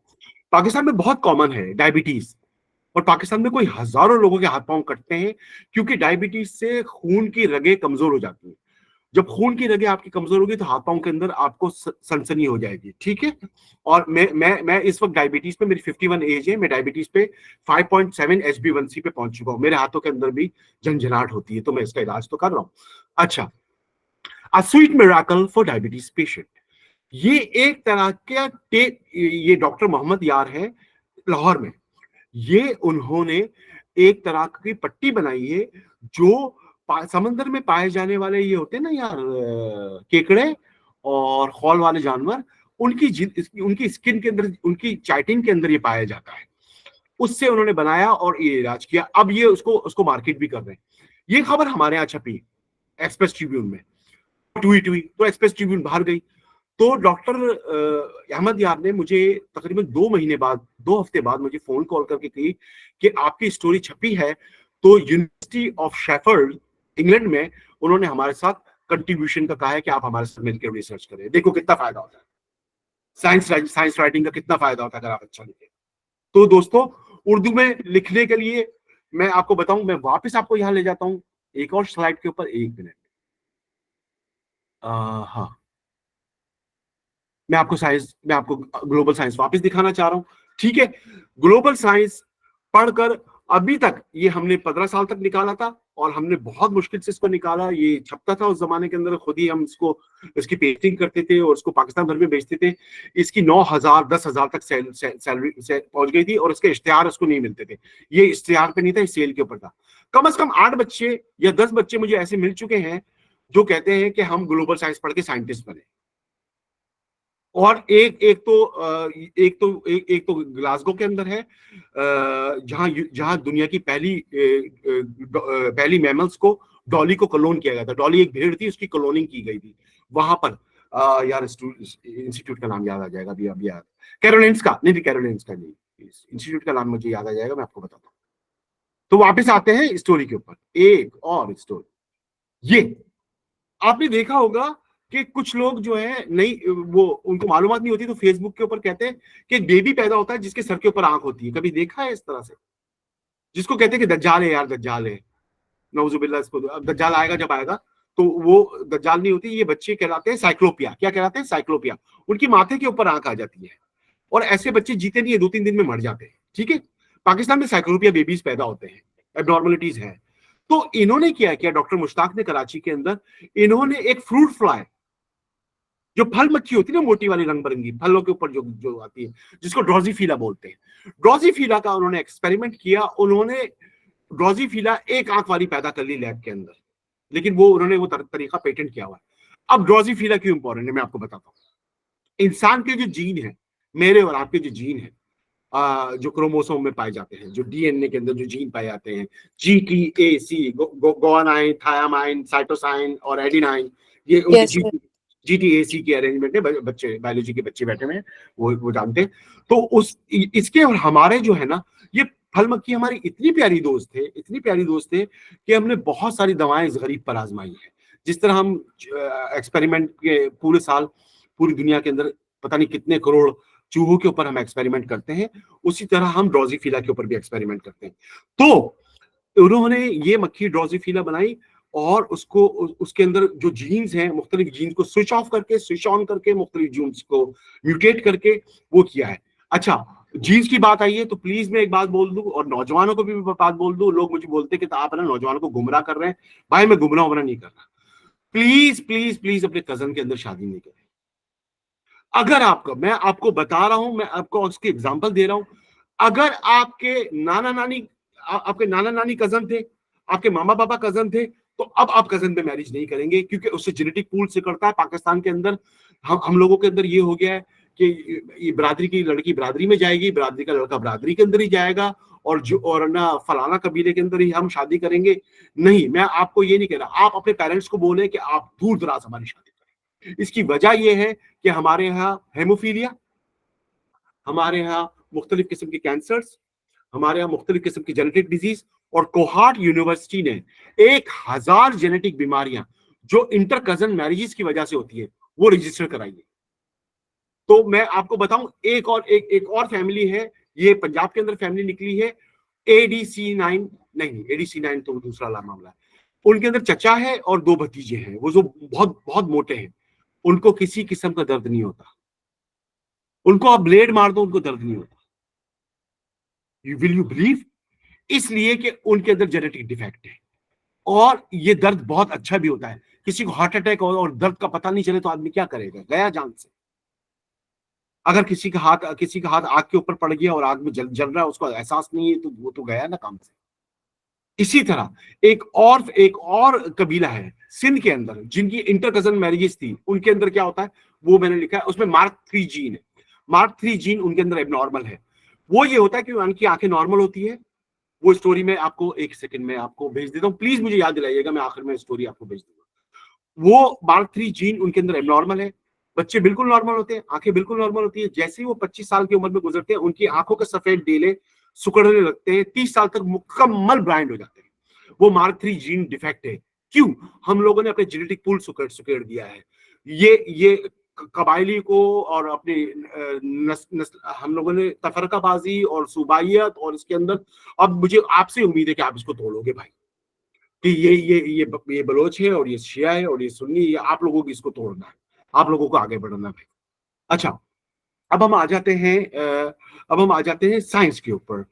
पाकिस्तान में बहुत कॉमन है डायबिटीज, और पाकिस्तान में कोई हजारों लोगों के हाथ पांव कटते हैं, क्योंकि डायबिटीज से खून की रगें कमजोर हो जाती हैं। जब खून की रगें आपकी कमजोर होगी तो हाथ पांव के अंदर आपको सनसनी हो जाएगी, ठीक है। और मैं इस वक्त डायबिटीज पे, मेरी 51 एज है, मैं डायबिटीज पे 5.7 HbA1c पे पहुंच चुका हूं। मेरे हाथों के अंदर भी झंझनाहट होती है, तो मैं इसका इलाज तो कर रहा हूं। अच्छा, a sweet miracle for diabetes patient, ये एक तरह का ये डॉक्टर मोहम्मद यार है लाहौर में। ये उन्होंने एक तरह की पट्टी बनाई है, जो समंदर में पाए जाने वाले ये होते हैं ना यार, केकड़े और खौल वाले जानवर, उनकी स्किन के अंदर, उनकी चाइटिन के अंदर ये पाया जाता है। उससे उन्होंने बनाया और ये इलाज किया। अब ये उसको उसको मार्केट भी कर रहे हैं। ये खबर हमारे यहाँ छपी एक्सप्रेस ट्रिब्यून में, ट्वीट हुई तो एक्सप्रेस ट्रिब्यून बाहर गई। तो डॉक्टर अहमद यार ने मुझे तकरीबन 2 महीने बाद, 2 हफ्ते बाद मुझे फोन कॉल करके कही कि आपकी स्टोरी छपी है, तो यूनिवर्सिटी ऑफ शेफर्ड इंग्लैंड में उन्होंने हमारे साथ कंट्रीब्यूशन का कहा है कि आप हमारे साथ मिलकर रिसर्च करें। देखो कितना फायदा होता है, साइंस राइटिंग का कितना फायदा होता है अगर आप अच्छा लिखें। तो दोस्तों, उर्दू में लिखने के लिए मैं आपको बताऊं, मैं वापस आपको यहां ले जाता हूं एक और स्लाइड के ऊपर, 1 मिनट। हाँ, मैं आपको ग्लोबल साइंस वापस दिखाना चाह रहा हूं, ठीक है। ग्लोबल साइंस पढ़कर अभी तक ये हमने 15 साल तक निकाला था, और हमने बहुत मुश्किल से इसको निकाला। ये छपता था उस जमाने के अंदर, खुद ही हम इसकी पेस्टिंग करते थे और इसको पाकिस्तान भर में बेचते थे। इसकी 9,000 10,000 तक सैलरी से पहुंच गई थी, और इसके इश्तेहार उसको नहीं मिलते थे। ये इश्तेहार पे नहीं था, सेल के ऊपर था। कम से कम 8 बच्चे या 10 बच्चे मुझे ऐसे मिल चुके हैं जो कहते हैं कि हम ग्लोबल साइंस पढ़ के साइंटिस्ट बने। और एक तो ग्लासगो के अंदर है, जहां दुनिया की पहली मैमल्स को, डॉली को क्लोन किया गया था। डॉली एक भेड़ थी, उसकी क्लोनिंग की गई थी वहां पर। यार इंस्टीट्यूट का नाम याद आ जाएगा अभी याद, कैरोलिंस्का नहीं, कैरोलिंस्का नहीं, इंस्टीट्यूट का नाम मुझे याद आ जाएगा, मैं आपको बताता हूँ। तो वापस आते हैं स्टोरी के ऊपर, एक और स्टोरी। ये आपने देखा होगा कि कुछ लोग जो है, नहीं वो उनको मालूमात नहीं होती, तो फेसबुक के ऊपर कहते हैं कि एक बेबी पैदा होता है जिसके सर के ऊपर आंख होती है। कभी देखा है इस तरह से? जिसको कहते हैं कि दज्जाल है यार, दज्जाल है, नौजुबिल्ला। इसको अब दज्जाल आएगा जब आएगा, तो वो दज्जाल नहीं होती। ये बच्चे कहलाते हैं साइक्लोपिया। क्या कहलाते हैं? साइक्लोपिया। उनकी माथे के ऊपर आंख आ जाती है, और ऐसे बच्चे जीते नहीं है, 2-3 दिन में मर जाते हैं, ठीक है। पाकिस्तान में साइक्लोपिया बेबीज पैदा होते हैं, एबनॉर्मलिटीज है। तो इन्होंने क्या किया, डॉक्टर मुश्ताक ने कराची के अंदर, इन्होंने एक फ्रूट फ्लाई, जो फल मक्खी होती है ना, मोटी वाली रंग बिरंगी फलों के ऊपर जो जो आती है, जिसको ड्रोजीफिला बोलते हैं, ड्रोजीफिला का उन्होंने एक्सपेरिमेंट किया। उन्होंने ड्रोजीफिला एक आंख वाली पैदा कर ली लैब के अंदर, लेकिन वो उन्होंने वो तरीका पेटेंट किया हुआ है। अब ड्रोजीफिला क्यों इंपॉर्टेंट है मैं आपको बताता हूँ। इंसान के जो जीन है, मेरे और आपके जो जीन है, जो क्रोमोसोम में पाए जाते हैं, जो डीएनए के अंदर जो जीन पाए जाते हैं, GTAC, गोआनाइन, थायामाइन, साइटोसाइन और एडिनाइन, ये उनकी GTAC की अरेंजमेंट है। बच्चे बायोलॉजी के बच्चे बैठे हुए हैं, वो जानते हैं। तो इसके और हमारे जो है ना, ये फल मक्खी हमारी इतनी प्यारी दोस्त थे, इतनी प्यारी दोस्त थे कि हमने बहुत सारी दवाएं इस गरीब पर आजमाई है। जिस तरह हम एक्सपेरिमेंट के पूरे साल पूरी दुनिया के अंदर पता नहीं कितने करोड़ चूहों के ऊपर हम एक्सपेरिमेंट करते हैं, उसी तरह हम ड्रोजीफिला के ऊपर भी एक्सपेरिमेंट करते हैं। तो उन्होंने ये मक्खी ड्रोजीफिला बनाई, और उसके अंदर जो जीन्स हैं, मुख्तलिफ जीन्स को स्विच ऑफ करके, स्विच ऑन करके, मुख्तलिफ जीन्स को म्यूटेट करके वो किया है। अच्छा, जीन्स की बात आई है तो प्लीज मैं एक बात बोल दूं, और नौजवानों को भी बात बोल दूं। लोग मुझे बोलते हैं कि आप ना नौजवानों को गुमराह कर रहे हैं। भाई, मैं गुमराह नहीं कर रहा। प्लीज प्लीज प्लीज अपने कजन के अंदर शादी नहीं करें। अगर आपको, मैं आपको बता रहा हूं, मैं आपको उसकी एग्जांपल दे रहा हूं, अगर आपके नाना नानी कजन थे, आपके मामा पापा कजन थे, तो अब आप कजन पे मैरिज नहीं करेंगे, क्योंकि उससे जेनेटिक पूल से करता है। पाकिस्तान के अंदर हम लोगों के अंदर ये हो गया है कि ये बिरादरी की लड़की बिरादरी में जाएगी, बिरादरी का लड़का बिरादरी के अंदर ही जाएगा, और ना फलाना कबीले के अंदर ही हम शादी करेंगे। नहीं, मैं आपको ये नहीं कह रहा। आप अपने पेरेंट्स को बोले कि आप दूर दराज हमारी शादी करें। इसकी वजह यह है कि हमारे यहाँ हेमोफीलिया, हमारे यहाँ मुख्तलिफ किस्म के कैंसर्स, हमारे यहाँ मुख्तलिफ किस्म की जेनेटिक डिजीज, और कोहार्ट यूनिवर्सिटी ने 1,000 जेनेटिक बीमारियां जो इंटर कजन मैरिजेस की वजह से होती है वो रजिस्टर कराइए। तो मैं आपको बताऊं, एक और फैमिली है, ये पंजाब के अंदर फैमिली निकली है, ADC9, नहीं ADC9 तो दूसरा मामला है। उनके अंदर चचा है और 2 भतीजे हैं, वो जो बहुत बहुत मोटे हैं, उनको किसी किस्म का दर्द नहीं होता। उनको आप ब्लेड मार दो, उनको दर्द नहीं होता। You believe? इसलिए कि उनके अंदर जेनेटिक डिफेक्ट है। और ये दर्द बहुत अच्छा भी होता है। किसी को हार्ट अटैक हो और दर्द का पता नहीं चले तो आदमी क्या करेगा? गया जान से। अगर किसी का हाथ आग के ऊपर पड़ गया और आग में जल रहा है, उसको एहसास नहीं है, तो वो तो गया ना काम से। इसी तरह एक और कबीला है सिंध के अंदर, जिनकी इंटर कजन मैरिजेस थी। उनके अंदर क्या होता है वो मैंने लिखा है, उसमें मार्क 3 जीन है। मार्क 3 जीन उनके अंदर एबनॉर्मल है। वो ये होता है कि उनकी आंखें नॉर्मल होती है। वो स्टोरी मैं आपको 1 सेकंड में आपको भेज देता हूँ, प्लीज मुझे याद दिलाइएगा, मैं आखिर में स्टोरी आपको भेज दूंगा। वो मार्क 3 जीन उनके अंदर एबनॉर्मल है। बच्चे बिल्कुल नॉर्मल होते हैं, आंखें बिल्कुल नॉर्मल होती है। जैसे ही वो 25 साल की उम्र में गुजरते हैं, उनकी आंखों के सफेद डेले सिकुड़ने लगते हैं। 30 साल तक मुकम्मल ब्लाइंड हो जाते हैं। वो मार्क 3 जीन डिफेक्ट है। क्यों? हम लोगों ने अपने जेनेटिक पूल सुकेड़ दिया है। ये कबायली को और अपने हम लोगों ने तफरकाबाजी और सूबाइयत और इसके अंदर, अब मुझे आपसे उम्मीद है कि आप इसको तोड़ोगे भाई, कि ये बलोच है और ये शिया है और ये सुन्नी, ये आप लोगों को इसको तोड़ना है, आप लोगों को आगे बढ़ना है। अच्छा, अब हम आ जाते हैं साइंस के ऊपर,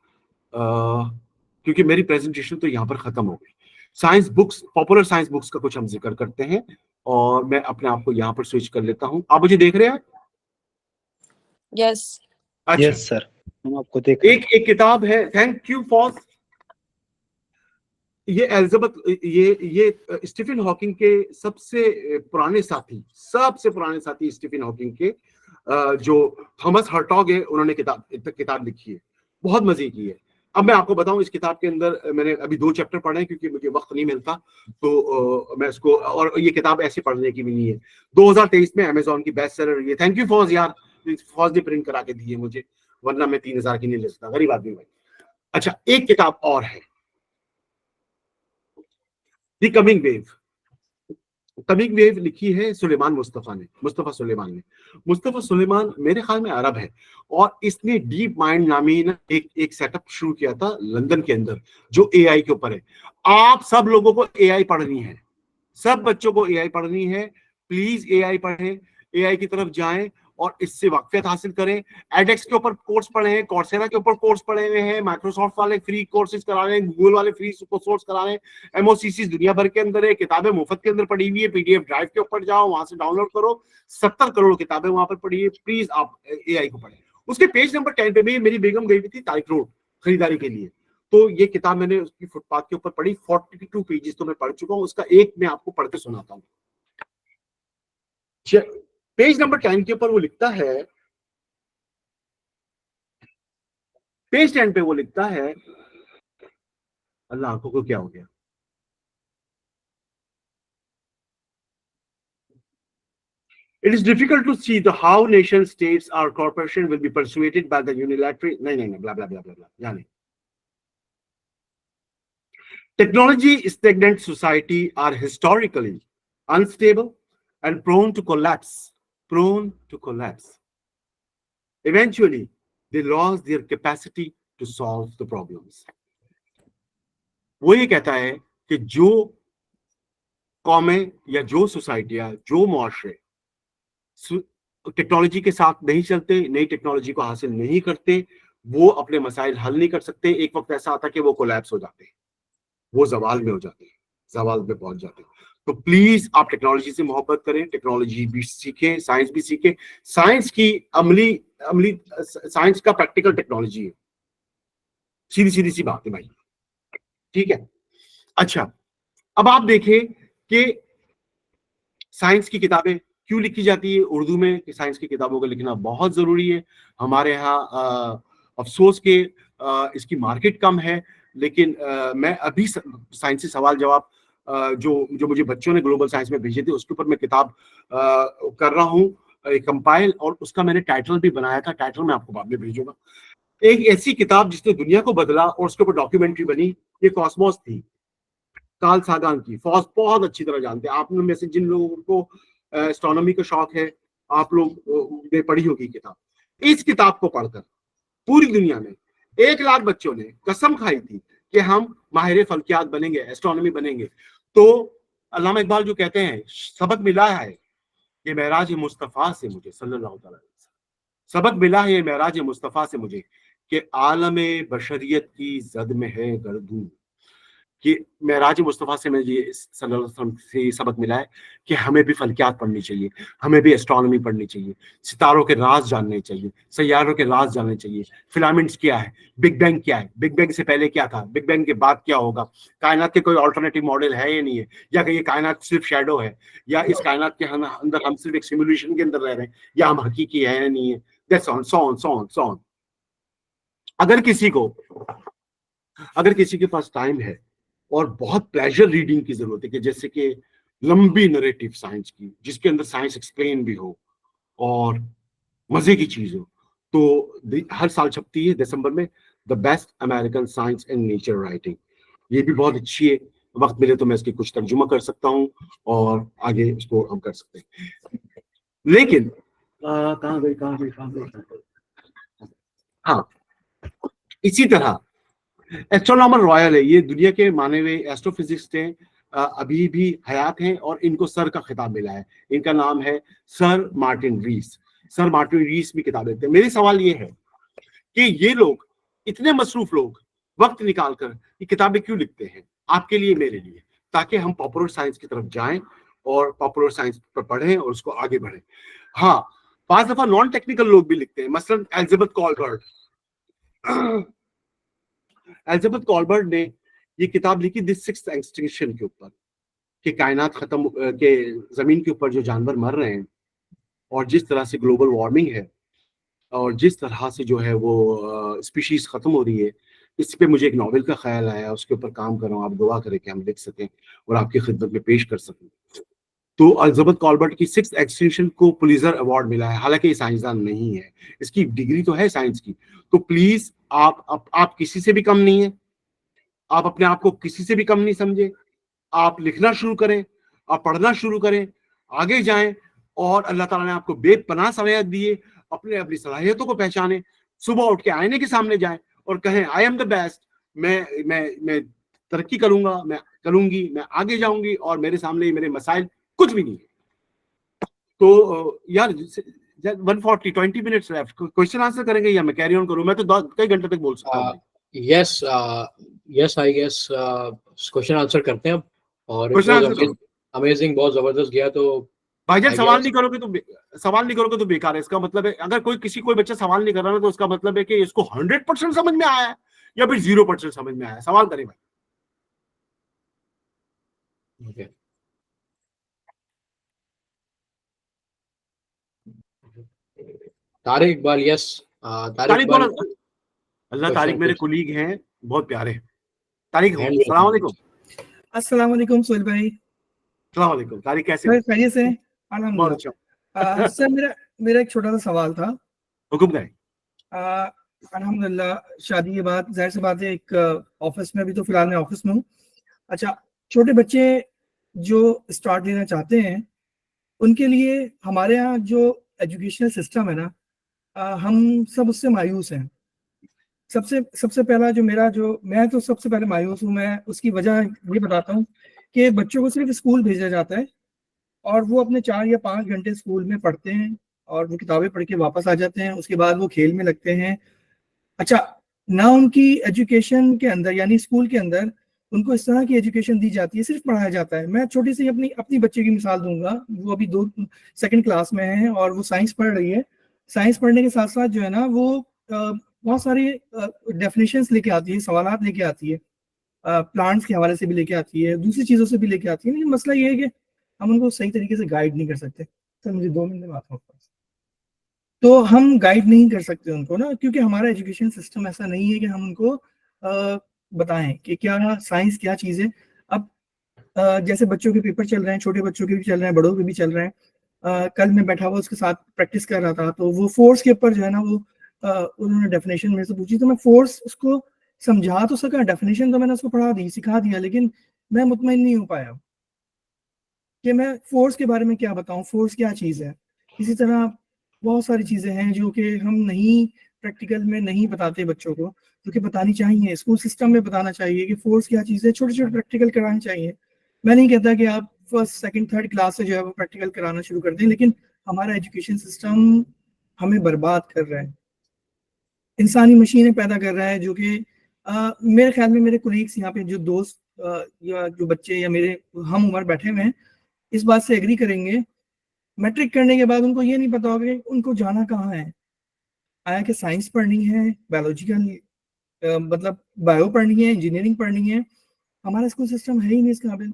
क्योंकि मेरी प्रेजेंटेशन तो यहाँ पर खत्म हो गई। Science books, popular science books का कुछ हम जिक्र करते हैं, और मैं अपने आप को यहाँ पर स्विच कर लेता हूँ। आप मुझे देख रहे हैं? यस अच्छा, यस सर, हम आपको देख रहे हैं। एक किताब है, थैंक यू फॉर, ये एलिजाबेथ, ये स्टीफन हॉकिंग के सबसे पुराने साथी स्टीफन हॉकिंग के, जो थॉमस हर्टॉग है, उन्होंने किताब लिखी है, बहुत मजे की है। अब मैं आपको बताऊं, इस किताब के अंदर मैंने अभी 2 चैप्टर पढ़े हैं, क्योंकि मुझे वक्त नहीं मिलता, तो मैं इसको, और ये किताब ऐसे पढ़ने की भी नहीं है। 2023 में अमेजोन की बेस्ट सेलर, ये थैंक यू फॉज यार, फॉज ने प्रिंट करा के दी है मुझे, वरना मैं 3000 की नहीं ले सकता, गरीब आदमी भाई। अच्छा, एक किताब और है, द कमिंग वेव लिखी है मुस्तफा सुलेमान मेरे ख्याल में अरब है, और इसने डीप माइंड नामी ना एक सेटअप शुरू किया था लंदन के अंदर, जो एआई के ऊपर है। आप सब लोगों को एआई पढ़नी है, सब बच्चों को एआई पढ़नी है। प्लीज एआई पढ़ें, एआई की तरफ जाएं और इससे वाकफियत हासिल करें। एडेक्स के ऊपर कोर्स पढ़े हैं, कॉर्सेरा के ऊपर कोर्स पढ़े हुए हैं, माइक्रोसॉफ्ट वाले फ्री कोर्सेज करा रहे हैं, गूगल वाले फ्री कोर्स करा रहे हैं, एमओसीसी दुनिया भर के अंदर है, किताबें मुफ्त के अंदर पड़ी हुई है। पीडीएफ ड्राइव के ऊपर जाओ, वहां से डाउनलोड करो, 70 करोड़ किताबें वहां पर पड़ी है। प्लीज आप एआई को पढ़ें। उसके पेज नंबर 10 पे भी मेरी बेगम गई हुई थी तारिक रोड खरीदारी के लिए, तो ये किताब मैंने उसकी फुटपाथ के ऊपर पढ़ी। 42 पेजेस तो मैं पढ़ चुका हूँ, उसका एक मैं आपको पढ़ के सुनाता हूँ। पेज नंबर 10 के ऊपर वो लिखता है, पेज 10 पे वो लिखता है, अल्लाह आंखों को क्या हो गया, it is difficult to see the how nation states or corporation will be persuaded by the unilateral, नहीं blah blah blah blah blah, यानी technology stagnant society are historically unstable and prone to collapse. Eventually they lost their capacity to solve the problems. वो ये कहता है कि जो कौमें या जो सोसाइटियां, जो मुआशरे टेक्नोलॉजी के साथ नहीं चलते, नई टेक्नोलॉजी को हासिल नहीं करते, वो अपने मसाइल हल नहीं कर सकते। एक वक्त ऐसा आता है कि वो कोलैप्स हो जाते हैं, वो जवाल में हो जाते हैं, जवाल में पहुंच जाते हैं। तो प्लीज आप टेक्नोलॉजी से मोहब्बत करें, टेक्नोलॉजी भी सीखें, साइंस भी सीखें। साइंस की अमली साइंस का प्रैक्टिकल टेक्नोलॉजी है, सीधी सी बात है भाई, ठीक है। अच्छा, अब आप देखें कि साइंस की किताबें क्यों लिखी जाती है उर्दू में, कि साइंस की किताबों का लिखना बहुत जरूरी है। हमारे यहाँ अफसोस के इसकी मार्केट कम है, लेकिन मैं अभी साइंस से सवाल जवाब जो मुझे बच्चों ने ग्लोबल साइंस में भेजे थे, उसके ऊपर मैं किताब कर रहा हूँ कंपाइल, और उसका मैंने टाइटल भी बनाया था। टाइटल मैं आपको बाद में भेजूंगा। एक ऐसी किताब जिसने दुनिया को बदला और उसके ऊपर डॉक्यूमेंट्री बनी, ये कॉस्मोस थी। कार्ल सागान की बहुत अच्छी तरह जानते हैं। आप में से जिन लोगों को एस्ट्रोनॉमी का शौक है, आप लोग ने पढ़ी होगी किताब। इस किताब को पढ़कर पूरी दुनिया में 1 लाख बच्चों ने कसम खाई थी कि हम माहिर फल्कियात बनेंगे, एस्ट्रोनॉमी बनेंगे। तो अल्लामा इकबाल जो कहते हैं, सबक मिला है ये महराज मुस्तफ़ा से मुझे, सल्लल्लाहु अलैहि वसल्लम, सबक मिला है ये महराज मुस्तफ़ा से मुझे कि आलमे बशरियत की जद में है गर्दू, कि महराज मुस्तफ़ा से मुझे सल्लल्लाहु अलैहि वसल्लम से सबक मिला है कि हमें भी फल्कियात पढ़नी चाहिए, हमें भी एस्ट्रोनॉमी पढ़नी चाहिए, सितारों के राज जानने चाहिए, सैयारों के राज जानने चाहिए, फिलामेंट्स क्या है, बिग बैंग क्या है, बिग बैंग से पहले क्या था, बिग बैंग के बाद क्या होगा, कायनात के कोई ऑल्टरनेटिव मॉडल है या नहीं है, या कि ये कायनात सिर्फ शैडो है, या इस कायनात के अंदर हम सिर्फ एक सिमुलेशन के अंदर रह रहे हैं, या हम हकीकी है या नहीं है। That's on, so on, so on, so on. अगर किसी के पास टाइम है और बहुत प्लेजर रीडिंग की जरूरत है, कि जैसे कि लंबी नरेटिव साइंस की, जिसके अंदर साइंस एक्सप्लेन भी हो और मजे की चीज हो, तो हर साल छपती है दिसंबर में the best American science and nature writing. ये भी बहुत अच्छी है। वक्त मिले तो मैं इसकी कुछ तर्जुमा कर सकता हूँ और आगे इसको हम कर सकते हैं। लेकिन कहाँ गई। हाँ, इसी तरह एस्ट्रोनॉमर रॉयल है, ये दुनिया के माने हुए एस्ट्रोफिजिक्स थे, अभी भी हयात हैं और इनको सर का खिताब मिला है। इनका नाम है सर मार्टिन रीस। सर मार्टिन रीस भी किताब लिखते हैं। मेरी सवाल ये है कि ये लोग, इतने मसरूफ लोग, वक्त निकालकर ये किताबें क्यों लिखते हैं, आपके लिए, मेरे लिए, ताकि हम पॉपुलर साइंस की तरफ जाएं और पॉपुलर साइंस पर पढ़ें और उसको आगे बढ़ें। हाँ, 5 दफा नॉन टेक्निकल लोग भी लिखते हैं, मसलन एलिजाबेथ कॉलबर्ट। एलिजाबेथ कॉलबर्ट ने ये किताब लिखी द सिक्स्थ एक्सटिंक्शन के ऊपर, कि कायनात खत्म, के जमीन के ऊपर जो जानवर मर रहे हैं और जिस तरह से ग्लोबल वार्मिंग है और जिस तरह से जो है वो स्पीशीज खत्म हो रही है, इस पे मुझे एक नॉवेल का ख्याल आया, उसके ऊपर काम कर रहा हूँ। आप दुआ करें कि हम लिख सकें और आपकी खिदमत में पेश कर सकें। तो एलिजाबेथ कॉलबर्ट की सिक्स्थ एक्सटिंक्शन को पुलिजर अवार्ड मिला है, हालांकि ये साइंसदान नहीं है, इसकी डिग्री तो है साइंस की। तो प्लीज आप किसी से भी कम नहीं है, आप अपने आप को किसी से भी कम नहीं समझे, आप लिखना शुरू करें, आप पढ़ना शुरू करें, आगे जाएं और अल्लाह ताला ने आपको बेपनाह सलाहियत दी है, अपनी सलाहियतों को पहचानें, सुबह उठ के आईने के सामने जाएं और कहें आई एम द बेस्ट, मैं तरक्की करूंगा, मैं करूंगी, मैं आगे जाऊंगी और मेरे सामने मेरे मसाइल कुछ भी नहीं है। तो यार 20 मिनट्स लेफ्ट, क्वेश्चन आंसर करेंगे या मैं कैरी ऑन करूं? मैं तो कई घंटे तक बोल सकता हूं। Yes I guess question answer करते हैं अब। और अमेजिंग, बहुत जबरदस्त गया। तो भाईजान सवाल नहीं करोगे तो बेकार है। इसका मतलब है अगर कोई बच्चा सवाल नहीं कर रहा है तो उसका मतलब है कि इसको 100% समझ में आया है या फिर 0% समझ में आया है। सवाल करें भाई। okay. तारिक इकबाल, यस तारिक इकबाल। अल्लाह, तारिक मेरे कुलीग हैं, बहुत प्यारे। तारिक, अस्सलाम वालेकुम। अस्सलाम वालेकुम सोहेल भाई। अस्सलाम वालेकुम। तारिक कैसे सर खैरियत से? अल्हम्दुलिल्लाह। सर मेरा एक छोटा सा सवाल था। हुक्म करें। अल्हम्दुलिल्लाह शादी के बाद जाहिर सी बात है एक ऑफिस में, अभी तो फिलहाल मैं ऑफिस में हूँ। अच्छा, छोटे बच्चे जो स्टार्ट लेना चाहते हैं उनके लिए हमारे यहाँ जो एजुकेशनल सिस्टम है ना, हम सब उससे मायूस हैं। सबसे पहला मैं तो सबसे पहले मायूस हूँ। मैं उसकी वजह ये बताता हूँ कि बच्चों को सिर्फ स्कूल भेजा जाता है और वो अपने 4 या 5 घंटे स्कूल में पढ़ते हैं और वो किताबें पढ़ के वापस आ जाते हैं। उसके बाद वो खेल में लगते हैं। अच्छा, ना उनकी एजुकेशन के अंदर यानी स्कूल के अंदर उनको इस तरह की एजुकेशन दी जाती है, सिर्फ पढ़ाया जाता है। मैं छोटी सी अपनी बच्चे की मिसाल दूंगा। वो अभी 2nd क्लास में है और वो साइंस पढ़ रही है। साइंस पढ़ने के साथ साथ जो है ना वो बहुत सारी डेफिनेशंस लेके आती है, सवालात लेके आती है, प्लांट्स के हवाले से भी लेके आती है, दूसरी चीज़ों से भी लेके आती है। लेकिन मसला ये है कि हम उनको सही तरीके से गाइड नहीं कर सकते। तो मुझे 2 मिनट में बात हो, तो हम गाइड नहीं कर सकते उनको ना, क्योंकि हमारा एजुकेशन सिस्टम ऐसा नहीं है कि हम उनको बताएं कि क्या साइंस क्या चीज़ है। अब जैसे बच्चों के पेपर चल रहे हैं, छोटे बच्चों के भी चल रहे हैं, बड़ों के भी चल रहे हैं। कल मैं बैठा हुआ उसके साथ प्रैक्टिस कर रहा था, तो वो फोर्स के ऊपर जो है ना वो उन्होंने डेफिनेशन मेरे से पूछी, तो मैं फोर्स उसको समझा तो सका, डेफिनेशन तो मैंने उसको पढ़ा दी, सिखा दिया, लेकिन मैं मुतमईन नहीं हो पाया कि मैं फोर्स के बारे में क्या बताऊं, फोर्स क्या चीज़ है। इसी तरह बहुत सारी चीज़ें हैं जो कि हम नहीं प्रैक्टिकल में नहीं बताते बच्चों को, जो कि बतानी चाहिए, स्कूल सिस्टम में बताना चाहिए कि फोर्स क्या चीज़ है, छोटे छोटे प्रैक्टिकल कराने चाहिए। मैं नहीं कहता कि आप फर्स्ट सेकंड थर्ड क्लास से जो है वो प्रैक्टिकल कराना शुरू कर दें, लेकिन हमारा एजुकेशन सिस्टम हमें बर्बाद कर रहा है, इंसानी मशीनें पैदा कर रहा है, जो कि मेरे ख्याल में मेरे कोलीग्स यहाँ पे जो दोस्त या जो बच्चे या मेरे हम उम्र बैठे हुए हैं इस बात से एग्री करेंगे। मैट्रिक करने के बाद उनको ये नहीं पता होगा कि उनको जाना कहाँ है, आया कि साइंस पढ़नी है, बायोलॉजिकल मतलब बायो पढ़नी है, इंजीनियरिंग पढ़नी है। हमारा स्कूल सिस्टम है ही नहीं इस काबिल।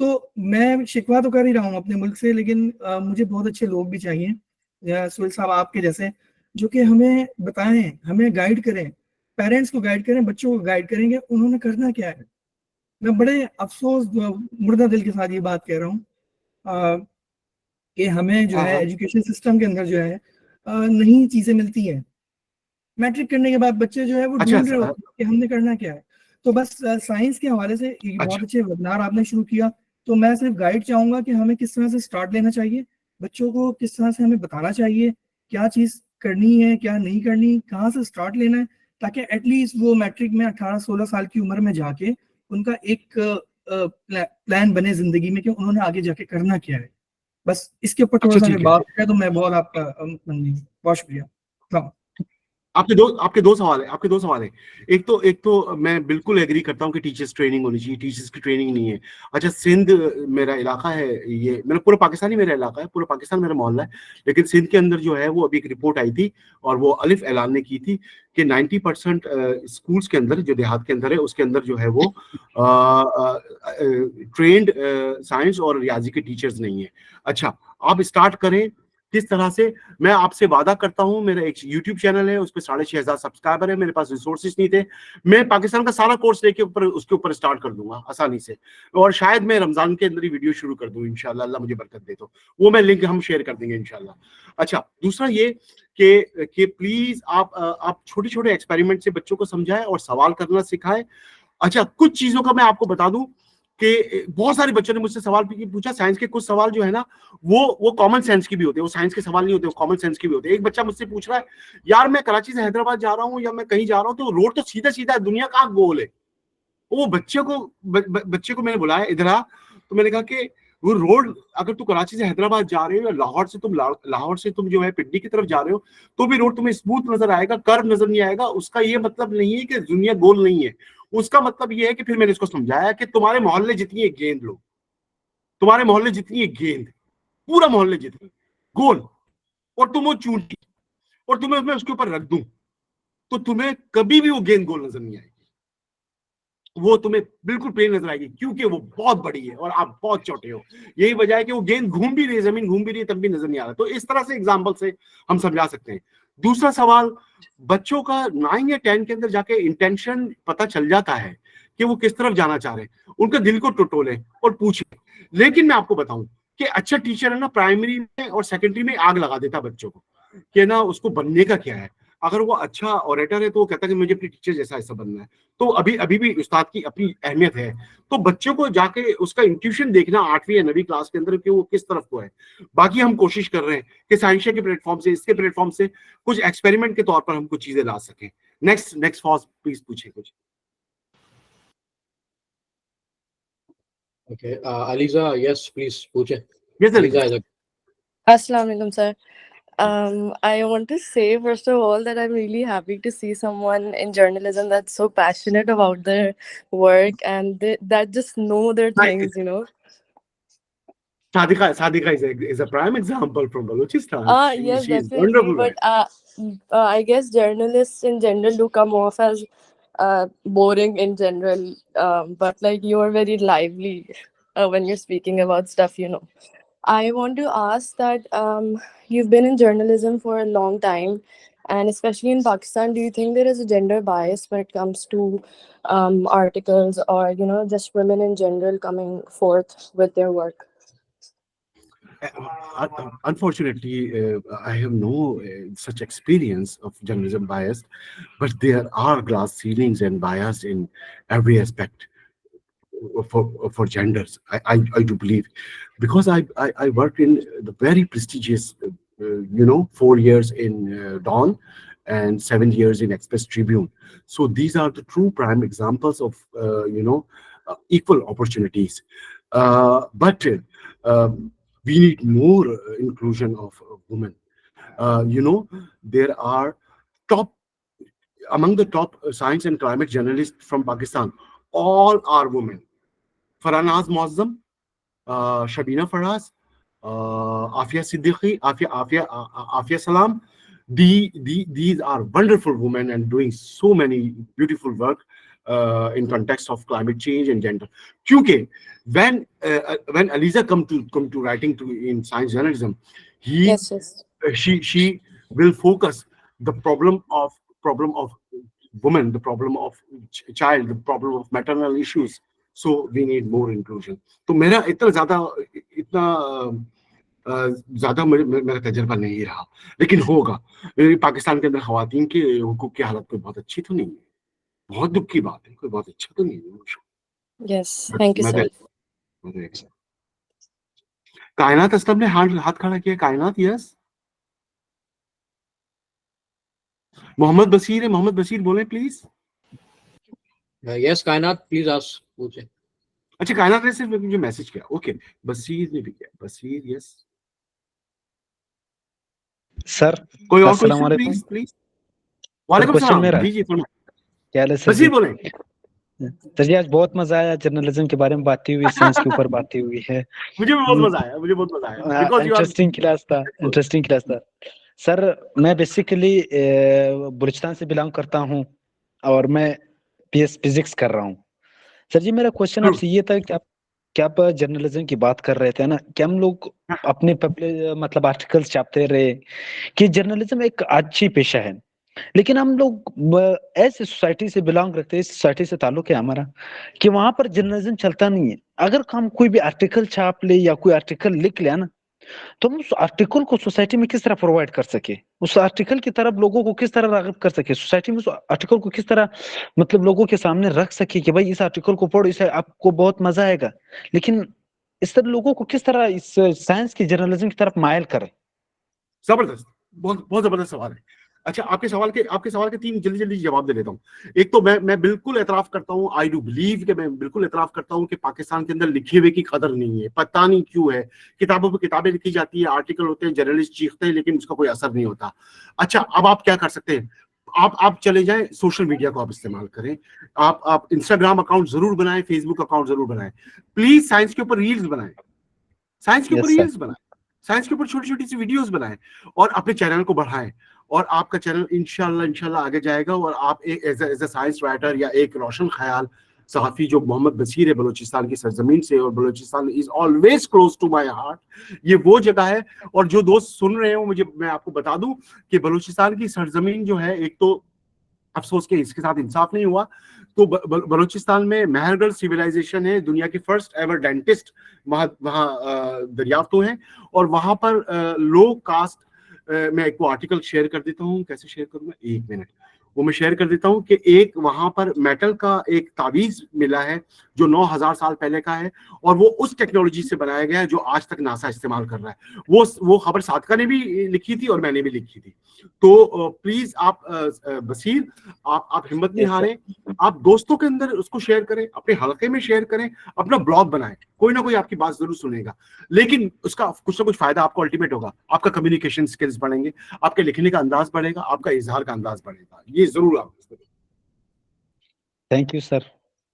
तो मैं शिकवा तो कर ही रहा हूँ अपने मुल्क से, लेकिन मुझे बहुत अच्छे लोग भी चाहिए, या सुहेल साहब आपके जैसे, जो कि हमें बताएं, हमें गाइड करें, पेरेंट्स को गाइड करें, बच्चों को गाइड करेंगे उन्होंने करना क्या है। मैं बड़े अफसोस मुर्दा दिल के साथ ये बात कह रहा हूँ कि हमें जो है एजुकेशन सिस्टम के अंदर जो है नई चीजें मिलती हैं। मैट्रिक करने के बाद बच्चे जो है वो ढूंढ रहे होते हैं कि हमने करना क्या है। तो बस साइंस के हवाले से एक बहुत अच्छे वेबिनार आपने शुरू किया, तो मैं सिर्फ गाइड चाहूंगा कि हमें किस तरह से स्टार्ट लेना चाहिए, बच्चों को किस तरह से हमें बताना चाहिए क्या चीज करनी है क्या नहीं करनी, कहाँ से स्टार्ट लेना है, ताकि एटलीस्ट वो मैट्रिक में 18-16 साल की उम्र में जाके उनका एक प्लान बने जिंदगी में कि उन्होंने आगे जाके करना क्या है। बस इसके ऊपर थोड़ा सा बात है, तो मैं बहुत आपका बहुत शुक्रिया। हाँ। आपके दो सवाल है। एक तो मैं बिल्कुल एग्री करता हूँ कि टीचर्स ट्रेनिंग होनी चाहिए, टीचर्स की ट्रेनिंग नहीं है। अच्छा, सिंध मेरा इलाका है, ये मेरा पूरा पाकिस्तान ही मेरा इलाका है, पूरा पाकिस्तान मेरा मोहल्ला है, लेकिन सिंध के अंदर जो है वो अभी एक रिपोर्ट आई थी और वो अलिफ ऐलान ने की थी कि 90% स्कूल्स के अंदर जो देहात के अंदर है उसके अंदर जो है वो ट्रेंड साइंस और रियाजी के टीचर्स नहीं है। अच्छा, आप स्टार्ट करें किस तरह से। मैं आपसे वादा करता हूं, मेरा एक यूट्यूब चैनल है, उस पर 6,500 सब्सक्राइबर है, मेरे पास रिसोर्सेज नहीं थे, मैं पाकिस्तान का सारा कोर्स लेके उसके ऊपर स्टार्ट कर दूंगा आसानी से, और शायद मैं रमजान के अंदर ही वीडियो शुरू कर दूं इंशाल्लाह, अल्लाह मुझे बरकत दे तो वो मैं लिंक हम शेयर कर देंगे इंशाल्लाह। अच्छा, दूसरा ये कि प्लीज आप छोटे छोटे एक्सपेरिमेंट से बच्चों को समझाएं और सवाल करना सिखाएं। अच्छा, कुछ चीजों का मैं आपको बता दूं कि बहुत सारे बच्चों ने मुझसे सवाल पूछा, साइंस के कुछ सवाल जो है ना वो कॉमन सेंस की भी होते हैं, वो साइंस के सवाल नहीं होते, वो कॉमन सेंस की भी होते हैं। एक बच्चा मुझसे पूछ रहा है, यार मैं कराची से हैदराबाद जा रहा हूँ या मैं कहीं जा रहा हूँ तो रोड तो सीधा सीधा है, दुनिया कहाँ गोल है। वो बच्चे को मैंने बुलाया, इधर आ, तो मैंने कहा कि वो रोड अगर तू कराची से हैदराबाद जा रहे हो या लाहौर से तुम जो है पिंडी की तरफ जा रहे हो तो भी रोड तुम्हें स्मूथ नजर आएगा, कर्व नजर नहीं आएगा। उसका ये मतलब नहीं है कि दुनिया गोल नहीं है, उसका मतलब ये है कि फिर मैंने इसको समझाया कि तुम्हारे मोहल्ले जितनी है गेंद लो, तुम्हारे मोहल्ले जितनी है गेंद, पूरा मोहल्ले जितनी गोल, और तुम वो चूंटी और तुम्हें मैं उसके ऊपर रख दूं तो तुम्हें कभी भी वो गेंद गोल नजर नहीं आएगी, वो तुम्हें बिल्कुल प्लेन नजर आएगी, क्योंकि वो बहुत बड़ी है और आप बहुत छोटे हो। यही वजह है कि वो गेंद घूम भी रही है, जमीन घूम भी रही है, तब भी नजर नहीं आ रहा। तो इस तरह से एग्जाम्पल से हम समझा सकते हैं। दूसरा सवाल, बच्चों का 9 या 10 के अंदर जाके इंटेंशन पता चल जाता है कि वो किस तरफ जाना चाह रहे हैं, उनके दिल को टटोले और पूछे। लेकिन मैं आपको बताऊं कि अच्छा टीचर है ना, प्राइमरी में और सेकेंडरी में आग लगा देता बच्चों को कि ना उसको बनने का क्या है। अगर वो अच्छा ऑरेटर है तो वो कहता है कि मुझे अपनी टीचर जैसा ऐसा बनना है। तो अभी भी उस्ताद की अपनी अहमियत है। तो बच्चों को जाके उसका इंट्यूशन देखना 8वीं या 9वीं क्लास के अंदर कि वो किस तरफ को है। बाकी हम कोशिश कर रहे हैं कि साइंशिया के प्लेटफॉर्म से, इसके प्लेटफॉर्म से कुछ एक्सपेरिमेंट के तौर पर हम कुछ चीजें ला सकें। नेक्स्ट फॉज प्लीज पूछे कुछ। Okay, Aliza, yes, please, पूछे। Yes, Aliza is a Assalamu alaikum, sir. I want to say, first of all, that I'm really happy to see someone in journalism that's so passionate about their work and that just know their things, you know. Sadika is a prime example from Balochistan. Yes, She is definitely. wonderful. But I guess journalists in general do come off as boring in general. But like you are very lively when you're speaking about stuff, you know. I want to ask that you've been in journalism for a long time, and especially in Pakistan, do you think there is a gender bias when it comes to articles or just women in general coming forth with their work? Unfortunately, I have no such experience of journalism bias, but there are glass ceilings and bias in every aspect. for genders. I do believe, because I worked in the very prestigious 4 years in Dawn and 7 years in Express Tribune. So these are the true prime examples of equal opportunities. But we need more inclusion of women. There are among the top science and climate journalists from Pakistan, all are women. Farhanaz Muazzam, Shabina Faraz, Afia Siddiqui, Afia Salam. These are wonderful women and doing so many beautiful work in context of climate change and gender. Kyunki when Aliza come to writing in science journalism, Yes. she will focus the problem of women, the problem of child, the problem of maternal issues. So we need more inclusion. तो मेरा ज्यादा मेरा तजर्बा नहीं रहा, लेकिन होगा। पाकिस्तान के अंदर खवातीन के हुकूक की हालत कोई बहुत अच्छी तो नहीं है, बहुत दुख की बात है, कोई बहुत अच्छा तो नहीं है। Yes. Thank you, sir. कायनात असलम ने हाथ खड़ा किया। कायनात, यस। मोहम्मद बशीर है, मोहम्मद बशीर बोले प्लीज। यस कायनात, प्लीज आस्क, पूछे। अच्छा, कायनात ने सिर्फ मुझे मैसेज किया। ओके, बशीर ने भी किया। Bashir, yes sir. कोई और अस्सलाम क्वेश्चन वालेकुम। प्लीज। वालेकुम सलाम। जी जी, क्या हाल है सर? बशीर बोले। सर जी, आज बहुत मजा आया, जर्नलिज्म के बारे में बातें हुई, साइंस के ऊपर बातें हुई है। मुझे भी बहुत मजा आया, मुझे बहुत मजा आया। Because you are interesting class था सर। मैं बेसिकली बलूचिस्तान से बिलोंग करता हूँ और मैं पीएस फिजिक्स कर रहा हूँ। सर जी, मेरा क्वेश्चन आपसे ये था कि आप जर्नलिज्म की बात कर रहे थे ना, कि हम लोग अपने मतलब आर्टिकल्स छापते रहे कि जर्नलिज्म एक अच्छी पेशा है, लेकिन हम लोग ऐसे सोसाइटी से बिलोंग रखते हैं, इस सोसाइटी से ताल्लुक है हमारा, कि वहां पर जर्नलिज्म चलता नहीं है। अगर हम कोई भी आर्टिकल छाप ले या कोई आर्टिकल लिख ले ना, तो हम उस आर्टिकल को सोसाइटी में किस तरह प्रोवाइड कर सके, उस आर्टिकल की तरफ लोगों को किस तरह राग़िब कर सके, सोसाइटी में उस आर्टिकल को किस तरह मतलब लोगों के सामने रख सके कि भाई इस आर्टिकल को पढ़ो, इसे आपको बहुत मजा आएगा। लेकिन इस तरह लोगों को किस तरह इस साइंस की जर्नलिज्म की तरफ मायल करें? जबरदस्त, बहुत बहुत जबरदस्त सवाल है। अच्छा, आपके सवाल के 3 जल्दी जवाब दे देता हूँ। एक तो मैं बिल्कुल एतराफ करता हूँ, आई डू बिलीव कि मैं बिल्कुल एतराफ करता हूँ कि पाकिस्तान के अंदर लिखे हुए की कदर नहीं है। पता नहीं क्यों है। किताबों पर किताबें लिखी जाती है, आर्टिकल होते हैं, जर्नलिस्ट चीखते हैं, लेकिन उसका कोई असर नहीं होता। अच्छा, अब आप क्या कर सकते हैं? आप चले जाएं, सोशल मीडिया को आप इस्तेमाल करें। आप इंस्टाग्राम अकाउंट जरूर बनाएं, फेसबुक अकाउंट जरूर बनाएं। प्लीज साइंस के ऊपर रील्स बनाएं, साइंस के ऊपर रील्स बनाएं, साइंस के ऊपर छोटी छोटी सी वीडियोस बनाएं और अपने चैनल को बढ़ाएं। और आपका चैनल इंशाल्लाह आगे जाएगा। और आप एज अ साइंस राइटर या एक रोशन ख्याल सहाफी जो मोहम्मद बशीर है बलूचिस्तान की सरजमीन से, और Balochistan is always close to my heart. ये वो जगह है। और जो दोस्त सुन रहे हो, मैं आपको बता दूं कि बलूचिस्तान की सरजमीन जो है, एक तो अफसोस के इसके साथ इंसाफ नहीं हुआ, तो बलूचिस्तान में मेहरगढ़ सिविलाइजेशन है, दुनिया की फर्स्ट एवर डेंटिस्ट वहाँ दरियाफ्त हुए हैं। और वहां पर लो कास्ट, मैं एक वो आर्टिकल शेयर कर देता हूँ। कैसे शेयर करूंगा, 1 मिनट, वो मैं शेयर कर देता हूँ कि एक वहां पर मेटल का एक तावीज मिला है जो 9000 साल पहले का है, और वो उस टेक्नोलॉजी से बनाया गया है जो आज तक नासा इस्तेमाल कर रहा है। वो खबर सादका ने भी लिखी थी और मैंने भी लिखी थी। तो प्लीज आप बशीर, आप हिम्मत नहीं हारें, आप दोस्तों के अंदर उसको शेयर करें, अपने हल्के में शेयर करें, अपना ब्लॉग बनाएं। कोई ना कोई आपकी बात जरूर सुनेगा, लेकिन उसका कुछ ना कुछ फायदा आपको अल्टीमेट होगा। आपका कम्युनिकेशन स्किल्स बढ़ेंगे, आपके लिखने का अंदाज बढ़ेगा, आपका इजहार का अंदाज बढ़ेगा। ये जरूर आप। थैंक यू सर,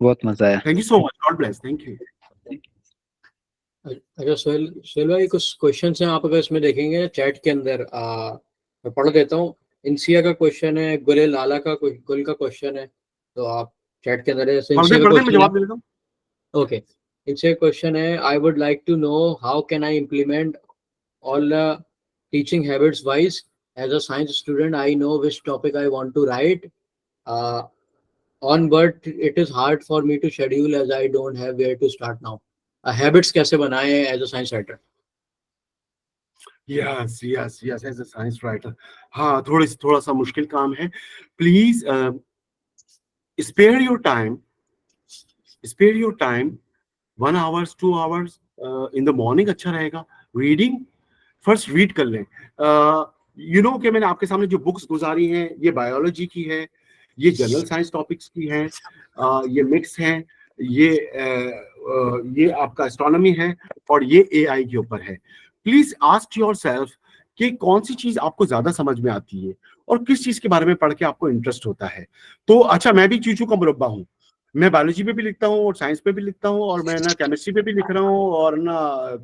बहुत मजा आया। Thank you so much, God bless, thank you. अच्छा सोहेल भाई, कुछ क्वेश्चन हैं, आप अगर इसमें देखेंगे चैट के अंदर, मैं पढ़ देता हूँ। इंसिया का क्वेश्चन है, गुल का क्वेश्चन है, तो आप चैट के अंदर इंसिया का क्वेश्चन जवाब दे देता हूँ। ओके, इंसिया क्वेश्चन है, I would like to know how can I implement all teaching habits wise as a science student. I know which topic I want to write on, but it is hard for me to schedule as I don't have where to start now. Habits कैसे बनाए as a science writer? Yes, as a science writer, हाँ, थोड़ा सा मुश्किल काम है। Please spare your time spare your time 1 hours 2 hours in the morning, अच्छा रहेगा। रीडिंग, फर्स्ट रीड कर लें। यू नो कि मैंने आपके सामने जो बुक्स गुजारी हैं, ये बायोलॉजी की है, ये जनरल साइंस टॉपिक्स की हैं, ये मिक्स हैं, ये आपका एस्ट्रोनॉमी है और ये एआई के ऊपर है। प्लीज आस्क योरसेल्फ कि कौन सी चीज आपको ज्यादा समझ में आती है और किस चीज के बारे में पढ़ के आपको इंटरेस्ट होता है। तो अच्छा, मैं भी चूचू का मुरब्बा हूँ, मैं बायोलॉजी पे भी लिखता हूँ और साइंस पे भी लिखता हूँ और मैं ना केमिस्ट्री पे भी लिख रहा हूँ और ना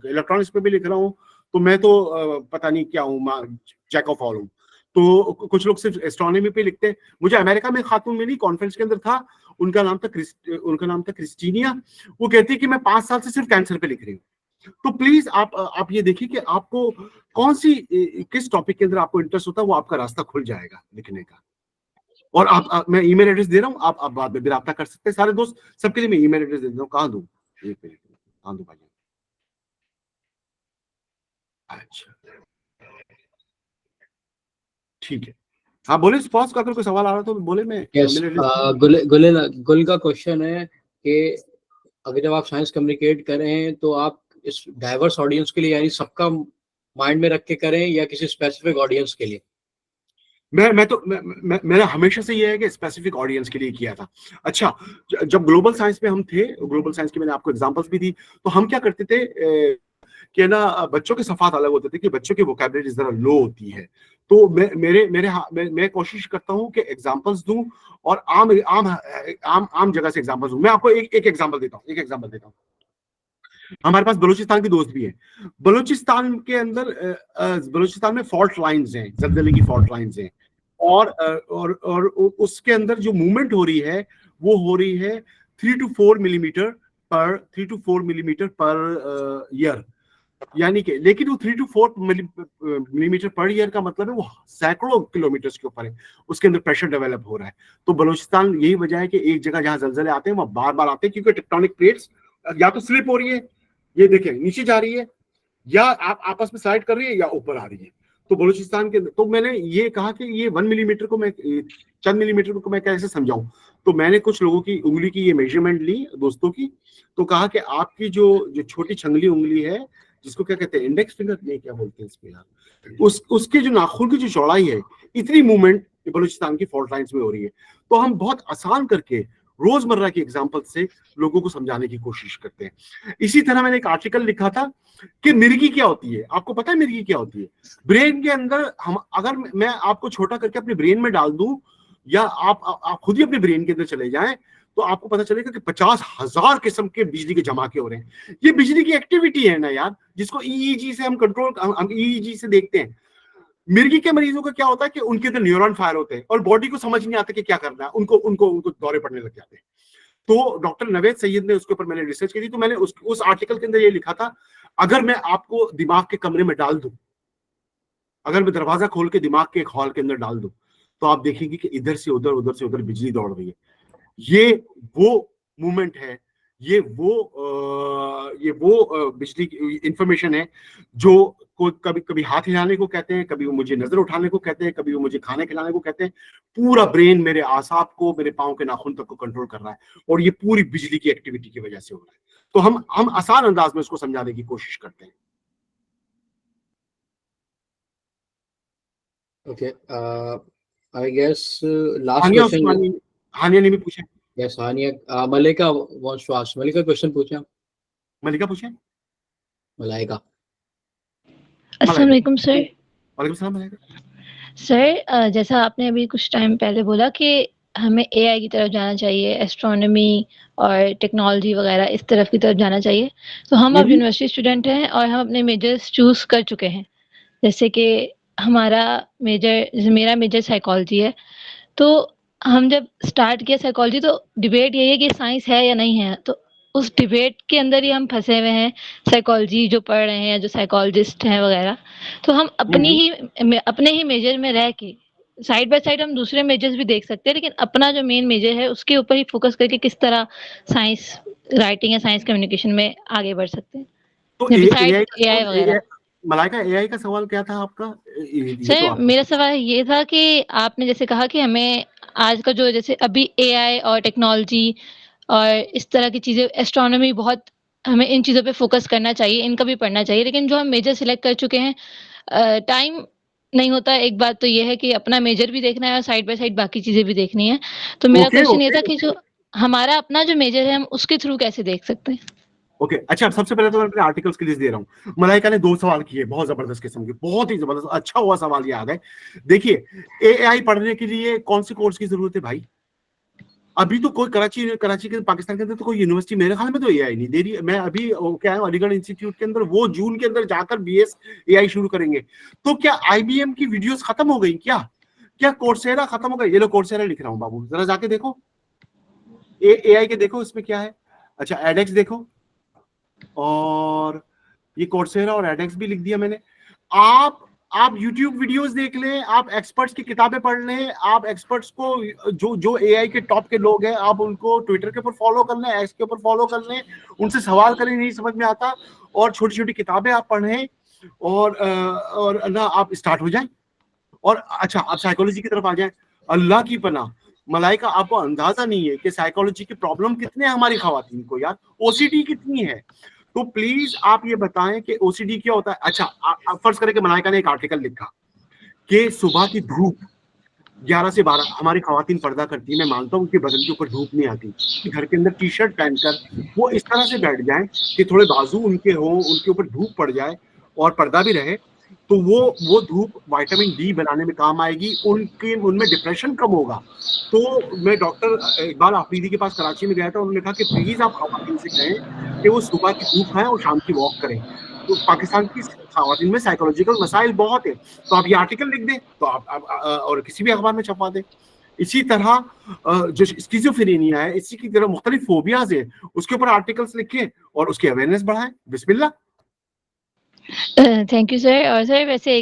इलेक्ट्रॉनिक्स पे भी लिख रहा हूँ। तो मैं तो पता नहीं क्या हूँ, जैक ऑफ ऑल हूँ। तो कुछ लोग सिर्फ एस्ट्रोनॉमी पे लिखते हैं। मुझे अमेरिका में खातून मिली, कॉन्फ्रेंस के अंदर था, उनका नाम था क्रिस्टीनिया। वो कहती है कि मैं 5 साल से सिर्फ कैंसर पे लिख रही हूँ। तो प्लीज आप ये देखिए कि आपको कौन सी किस टॉपिक के अंदर आपको इंटरेस्ट होता है, वो आपका रास्ता खुल जाएगा लिखने का। और मैं ईमेल एड्रेस दे रहा हूँ, आप बाद में भी राब्ता कर सकते हैं। सारे दोस्त सबके लिए मैं ईमेल एड्रेस दे देता हूँ। कहाँ दूं? एक मिनट, कहाँ दूं भाई? अच्छा, ठीक है, हाँ बोले। स्पॉस का अगर कोई सवाल आ रहा तो बोले, मैं यस, ईमेल एड्रेस। गुल का क्वेश्चन है कि अगर जब आप साइंस कम्युनिकेट कर रहे हैं तो आप इस डाइवर्स ऑडियंस के लिए, यानी सबका माइंड में रख के करें या किसी स्पेसिफिक ऑडियंस के लिए? मेरा हमेशा से ये है कि स्पेसिफिक ऑडियंस के लिए किया था। अच्छा, जब ग्लोबल साइंस में हम थे, ग्लोबल साइंस की मैंने आपको एग्जांपल्स भी दी, तो हम क्या करते थे कि ना बच्चों के सफात अलग होते थे कि बच्चों की वोकैबुलरी जरा लो होती है। तो मैं कोशिश करता हूँ कि एग्जांपल्स दूं और आम जगह से एग्जांपल्स दूं। मैं आपको एक एग्जांपल देता हूँ। हमारे पास बलूचिस्तान की दोस्त भी है। बलूचिस्तान के अंदर बलूचिस्तान में फॉल्ट लाइंस हैं, जलजले की फॉल्ट लाइंस हैं, और उसके अंदर जो मूवमेंट हो रही है वो हो रही है 3 to 4 मिलीमीटर पर ईयर, यानी कि, लेकिन वो 3 to 4 मिलीमीटर पर ईयर का मतलब है वो सैकड़ों किलोमीटर के ऊपर है, उसके अंदर प्रेशर डेवलप हो रहा है। तो बलूचिस्तान, यही वजह है कि एक जगह जहां जलजले आते हैं वहां बार बार आते हैं, क्योंकि टेक्टोनिक प्लेट्स या तो स्लिप हो रही है, ये देखें नीचे जा रही है, या आप आपस में स्लाइड कर रही है, या ऊपर आ रही है। तो बलूचिस्तान के, तो मैंने ये कहा कि ये 1 मिलीमीटर को मैं, चंद मिलीमीटर को मैं कैसे समझाऊं। तो मैंने कुछ लोगों की उंगली की ये मेजरमेंट ली, दोस्तों की, तो कहा कि आपकी जो छोटी छंगली उंगली है, जिसको क्या कहते हैं, इंडेक्स फिंगर नहीं, क्या बोलते हैं इसको यार, उसके जो नाखून की जो चौड़ाई है, इतनी मूवमेंट बलूचिस्तान की फॉल्ट लाइंस में हो रही है। तो हम बहुत आसान करके रोजमर्रा की एग्जाम्पल से लोगों को समझाने की कोशिश करते हैं। इसी तरह मैंने एक आर्टिकल लिखा था कि मिर्गी क्या होती है। आपको पता है मिर्गी क्या होती है? ब्रेन के अंदर, हम अगर मैं आपको छोटा करके अपने ब्रेन में डाल दूं, या आप खुद ही अपने ब्रेन के अंदर चले जाएं, तो आपको पता चलेगा कि 50,000 किस्म के बिजली के जमाके हो रहे हैं। ये बिजली की एक्टिविटी है ना यार, जिसको ईईजी से हम ईईजी से देखते हैं। मिर्गी के मरीजों का क्या होता है कि उनके अंदर न्यूरॉन फायर होते हैं और बॉडी को समझ नहीं आता कि क्या करना है, उनको दौरे पड़ने लग जाते हैं। तो डॉक्टर नवेद सैयद ने उसके ऊपर मैंने रिसर्च की थी, तो मैंने उस आर्टिकल के अंदर ये लिखा था, अगर मैं आपको दिमाग के कमरे में डाल दूं, अगर मैं दरवाजा खोल के दिमाग के एक हॉल के अंदर डाल दूं, तो आप देखेंगे कि इधर से उधर बिजली दौड़ रही है। ये वो मूवमेंट है, ये वो बिजली की इंफॉर्मेशन है जो को कभी कभी हाथ हिलाने को कहते हैं, कभी वो मुझे नजर उठाने को कहते हैं, कभी वो मुझे खाने खिलाने को कहते हैं। पूरा ब्रेन मेरे आसाब को, मेरे पाँव के नाखून तक को कंट्रोल कर रहा है, और ये पूरी बिजली की एक्टिविटी की वजह से हो रहा है। तो हम आसान अंदाज में उसको समझाने की कोशिश करते हैं। Okay, I guess last question. हानिया ने भी पूछा। Yes, Hania. Malika wants to ask. Malika, question पूछा. मलिका पूछे। Malaika. अस्सलाम वालेकुम सर। वालेकुम सलाम मलिका। सर जैसा आपने अभी कुछ टाइम पहले बोला कि हमें एआई की तरफ जाना चाहिए, एस्ट्रोनॉमी और टेक्नोलॉजी वगैरह इस तरफ की तरफ जाना चाहिए। तो हम अब यूनिवर्सिटी स्टूडेंट हैं और हम अपने मेजर्स चूज़ कर चुके हैं। जैसे कि मेरा मेजर साइकोलॉजी है। तो हम जब स्टार्ट किया साइकोलॉजी, तो डिबेट यही है कि साइंस है या नहीं है। तो उस डिबेट के अंदर ही हम फंसे हुए हैं, साइकोलॉजी जो पढ़ रहे हैं या जो साइकोलॉजिस्ट हैं वगैरह। तो हम अपने ही मेजर में रह के साइड बाय साइड हम दूसरे मेजर्स भी देख सकते हैं, लेकिन अपना जो मेन मेजर है उसके ऊपर ही फोकस करके किस तरह साइंस राइटिंग या साइंस कम्युनिकेशन में आगे बढ़ सकते हैं। तो एआई वगैरह। मलाइका, एआई का सवाल क्या था आपका? सर मेरा सवाल ये था कि आपने जैसे कहा कि हमें आज का जो जैसे अभी एआई और टेक्नोलॉजी और इस तरह की चीज़ें एस्ट्रोनॉमी बहुत हमें इन चीज़ों पे फ़ोकस करना चाहिए, इनका भी पढ़ना चाहिए। लेकिन जो हम मेजर सिलेक्ट कर चुके हैं टाइम नहीं होता। एक बात तो ये है कि अपना मेजर भी देखना है और साइड बाय साइड बाकी चीज़ें भी देखनी है। तो मेरा ओके क्वेश्चन ये ओके था कि जो हमारा अपना जो मेजर है हम उसके थ्रू कैसे देख सकते हैं? ओके अच्छा, सबसे पहले तो मैं अपने आर्टिकल्स की लिस्ट दे रहा हूँ। मलाइका ने 2 सवाल किए, बहुत जबरदस्त किस्म के, बहुत ही जबरदस्त, अच्छा हुआ सवाल ये आ गए। देखिए, एआई पढ़ने के लिए कौन से कोर्स की जरूरत है भाई? अभी तो कोई कराची के पाकिस्तान के अंदर तो कोई यूनिवर्सिटी मेरे ख्याल में तो एआई नहीं दे रही है। मैं अभी क्या है, अलीगढ़ इंस्टीट्यूट के अंदर वो जून के अंदर जाकर बीएस एआई शुरू करेंगे। तो क्या आईबीएम की वीडियोस खत्म हो गई क्या? क्या कोर्सेरा खत्म हो गई? ये लो कोर्सेरा लिख रहा हूँ बाबू, जरा जाके देखो एआई के, देखो इसमें क्या है। अच्छा एडेक्स देखो, और ये कोर्सेरा और एडेक्स भी लिख दिया मैंने। आप YouTube वीडियोस देख लें, आप एक्सपर्ट्स की किताबें पढ़ लें, आप एक्सपर्ट्स को जो जो एआई के टॉप के लोग हैं आप उनको ट्विटर के ऊपर फॉलो कर लें, एक्स के ऊपर फॉलो कर लें, उनसे सवाल करें, नहीं समझ में आता, और छोटी छोटी किताबें आप पढ़ें, और अल्लाह आप स्टार्ट हो जाएं। और अच्छा आप साइकोलॉजी की तरफ आ जाएं। अल्लाह की पनाह मलाइका, आपको अंदाजा नहीं है कि साइकोलॉजी की प्रॉब्लम कितने हैं हमारी खवातीन को यार, ओसीडी कितनी है। तो प्लीज आप ये बताएं कि ओसीडी क्या होता है। अच्छा आप फर्ज करें कि मलाइका ने एक आर्टिकल लिखा कि सुबह की धूप 11 से 12 हमारी खवातीन पर्दा करती है, मैं मानता हूँ उनके बदन के ऊपर धूप नहीं आती, कि घर के अंदर टी शर्ट पहनकर वो इस तरह से बैठ जाएं कि थोड़े बाजू उनके हो, उनके ऊपर धूप पड़ जाए और पर्दा भी रहे, तो वो धूप विटामिन डी बनाने में काम आएगी, उनमें डिप्रेशन कम होगा। तो मैं डॉक्टर इकबाल आफरीदी के पास कराची में गया था, उन्होंने कहा कि प्लीज आप खवातीन से कहें कि वो सुबह की धूप खाएं और शाम की वॉक करें। तो पाकिस्तान की खवातीन में साइकोलॉजिकल मसाइल बहुत है, तो आप ये आर्टिकल लिख दें, तो आप और किसी भी अखबार में छपवा दें। इसी तरह जो स्किज़ोफ्रेनिया है, इसी की तरह मुख्तलिफ फोबियाज है, उसके ऊपर आर्टिकल्स लिखें और उसकी अवेयरनेस बढ़ाएं। बिस्मिल्लाह। Thank you sir. और सर वैसे